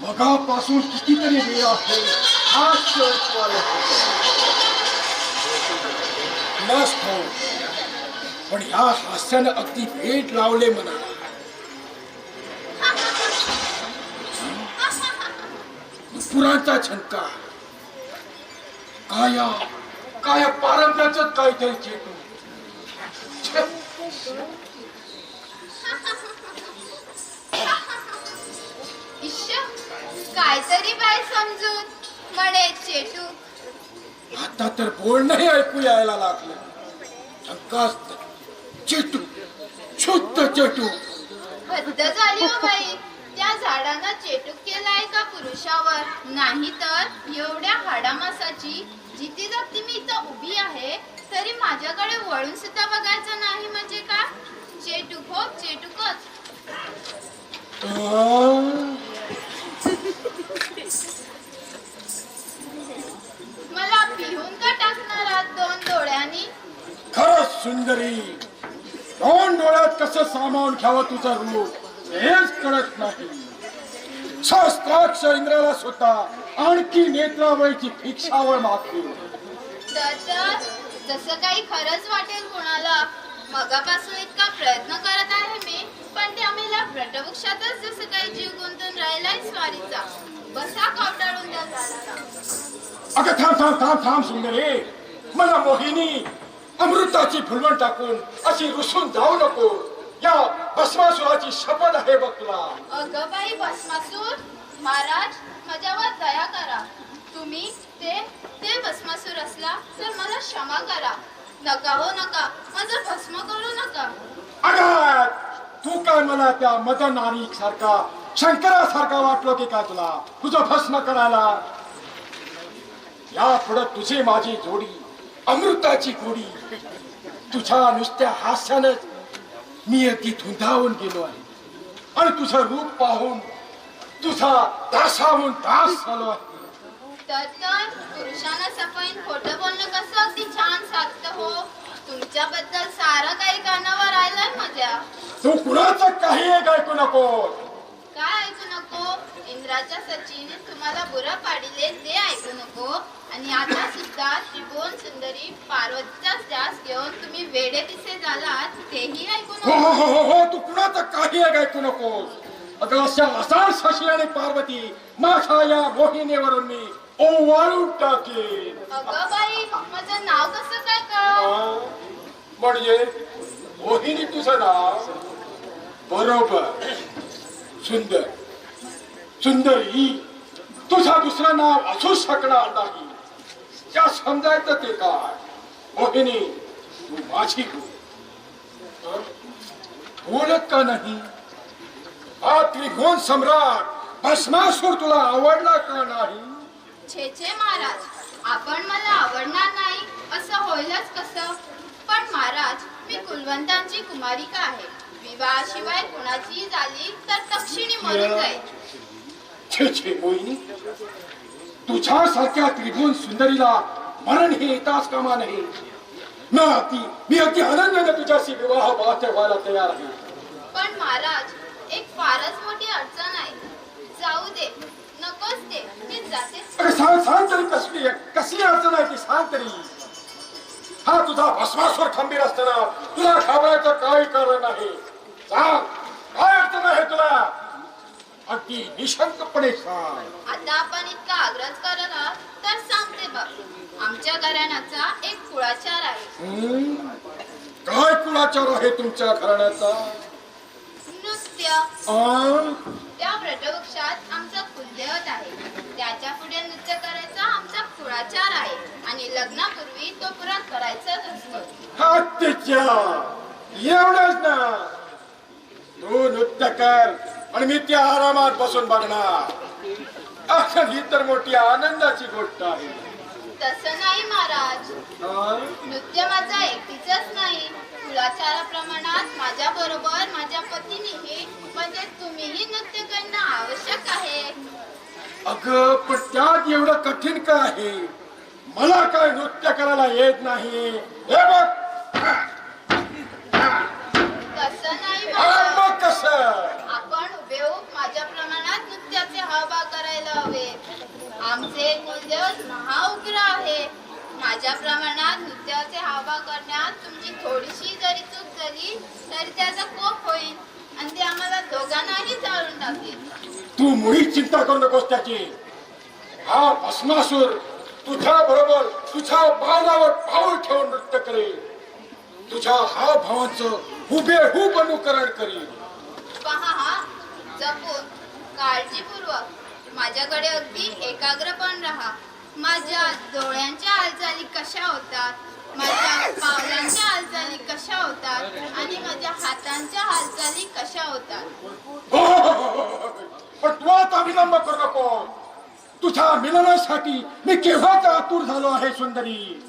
मगापासून कितीतरी वेळ आहे नसतो, पण या हास्यानं अगदी भेट लावले मनाला. पुरांचा छंका काय पारंब्याच काहीतरी चेटू. काहीतरी बाय समजून म्हणे चेटू. आता तर बोलणंही ऐकू यायला लागलं. चेटू, शुद्ध चेटू. हद्द झाली हो बाई. त्या झाडानं चेटूक केलाय का पुरुषावर? नाही तर एवढ्या हाडामासाची जिती जगती मी इथं उभी आहे तरी माझ्याकडे वळून सुद्धा बघायचं नाही म्हणजे का? चेटूक हो चेटूकच. मला पिहून का टाकणार आहात दोन डोळ्यांनी? खरंच सुंदरी, दोन डोळ्यात कसं सामावून घ्यावं तुझं रूप हेच कळत नाही. सहस्त्राक्ष इंद्राला स्वतः आणखी नेत्रावळीची भिक्षावळ मागते. तर जसं काही खरंच वाटेल कोणाला. मगापासून इतका प्रयत्न करत आहे मी, पण त्या मेला वटवृक्षातच जसं काही जीव गुंतून राहिलाय स्वारीचा. बसा कावटाळून त्या झाडाला. अगं थांब थांब थांब थांब सुंदरी. मला मोहिनी अमृताची फुलवण टाकून अशी रुसून जाऊ नको. या भस्मासुराची शपथ आहे बघ तुला. अगं बाई भस्मासूर, महाराज माझ्यावर दया करा. तुम्ही ते भस्मासूर असला तर मला क्षमा करा. नका हो नका, माझं भस्म करू नका. अगं तू काय मला त्या मदन नारी सारखा शंकरासारखा वाटलो की काय तुला तुझं भस्म करायला? या पुढे तुझी माझी जोडी अमृताची गोडी. तुझ्या नुसत्या हास्यानंच मी अगदी धुंदावून गेलो आहे आणि तुझं रूप पाहून तुझा दासाहून दास झालो आहे. तर पुरुषांना सफाईन खोटं बोलणं कसं अगदी छान साधतं हो. तुमच्याबद्दल सारं काही कानावर आलंय माझ्या. तू कुणाचं काही एक ऐकू नको. काय ऐकू नको? इंद्राच्या सचीने तुम्हाला बुरा पाडिले ते ऐकू नको. आणि आता सुद्धा त्रिभुवन सुंदरी पार्वतीचा ध्यास घेऊन तुम्ही वेडे पिसे झालात तेही ऐकू हो नको. हो हो हो हो, तू कुणाचं काही एक ऐकू नकोस. अगं अशा असा शशी आणि पार्वती माझ्या या मोहिनीवरून मी ओवाळून टाकेन. अगं बाई, माझं नाव कसं काय कळलं? म्हणजे मोहिनी तुझं नाव? बरोबर. सुंदर. सुंदरी तुझं दुसरं नाव असू शकणार नाही. त्या समजायचं ते काय? मोहिनी तू माझी हो. बोलत का नाही? हा त्रिभुवन सम्राट भस्मासूर तुला आवडला का नाही? छे छे महाराज, आपण मला आवडणार नाही असं होईलच कसं? पण महाराज, मी कुलवंतांची कुमारिका आहे. विवाहाशिवाय कुणाची झाली तर तक्षिणी मरून जाईल. छे छे मोहिनी, तुझ्यासारख्या त्रिभुवन सुंदरीला मरण हे येताच कामा नाही. मी अति आनंदाने तुझ्याशी विवाह पाहते व्हायला तयार आहे. पण महाराज, एक फारच मोठी अडचण आहे. जाऊ दे, नकोच ते, मी जाते. अरे सांग तरी कसली अडचण आहे ती सांग तरी. हा तुझा भस्मासूर खंबीर असताना तुला घाबरायचं काही कारण नाही. सांग काय अडचण आहे तुला? अगदी निशंकपणे सांग. आता आपण इतका आग्रह करत आहात तर सांगते बघ. आमच्या घराण्याचा एक कुळाचार आहे. काय कुळाचार आहे तुमच्या घराण्याचा? नृत्य. त्या व्रतवृक्षात आमचा कुलदेवत आहे. त्याच्या पुढे नृत्य करायचा आमचा कुळाचार आहे. आणि लग्नापूर्वी तो पुरा करायचाच असतो. एवढंच ना? तू नृत्य कर आणि मी त्या आरामात बसून बघणार. ही तर मोठी आनंदाची गोष्ट आहे. तसं नाही महाराज. नृत्य माझा एकटीच नाही. कुलाचाराप्रमाणात माझ्या बरोबर माझ्या पतीनेही म्हणजे तुम्हीही नृत्य करणं आवश्यक आहे. अगं पण त्यात एवढं कठीण का आहे? मला काय नृत्य करायला येत नाही. हे बघ. तसं नाही मग महाराज. कसं? आपण हुबेहूब माझ्या प्रमाणात नृत्याचे हावभाव करायला हवे. आमचे कुलदेव महाउग्र आहे. माझ्या प्रमाणात नृत्याचे हावभाव करण्यात तुमची थोडीशी जरी चूक झाली तरी त्याचा कोप होईल आणि ते आम्हाला दोघांनाही जाळून टाकेल. तू मुळीच चिंता करू नकोस त्याची. हा भस्मासूर तुझ्या बरोबर तुझ्या पावलावर पाऊल ठेवून नृत्य करेल. तुझ्या हावभावांचं हुबेहूब अनुकरण करेल. पहा हा, जपून काळजीपूर्वक माझ्याकडे अगदी एकाग्रपण राहा. माझ्या डोळ्यांच्या हालचाली कशा होतात, माझ्या पावलांच्या हालचाली कशा होतात आणि माझ्या हातांच्या हालचाली कशा होतात. पण तू आता विलंब करू नको. तुझ्या मिलनासाठी मी केव्हाच आतुर झालो आहे सुंदरी.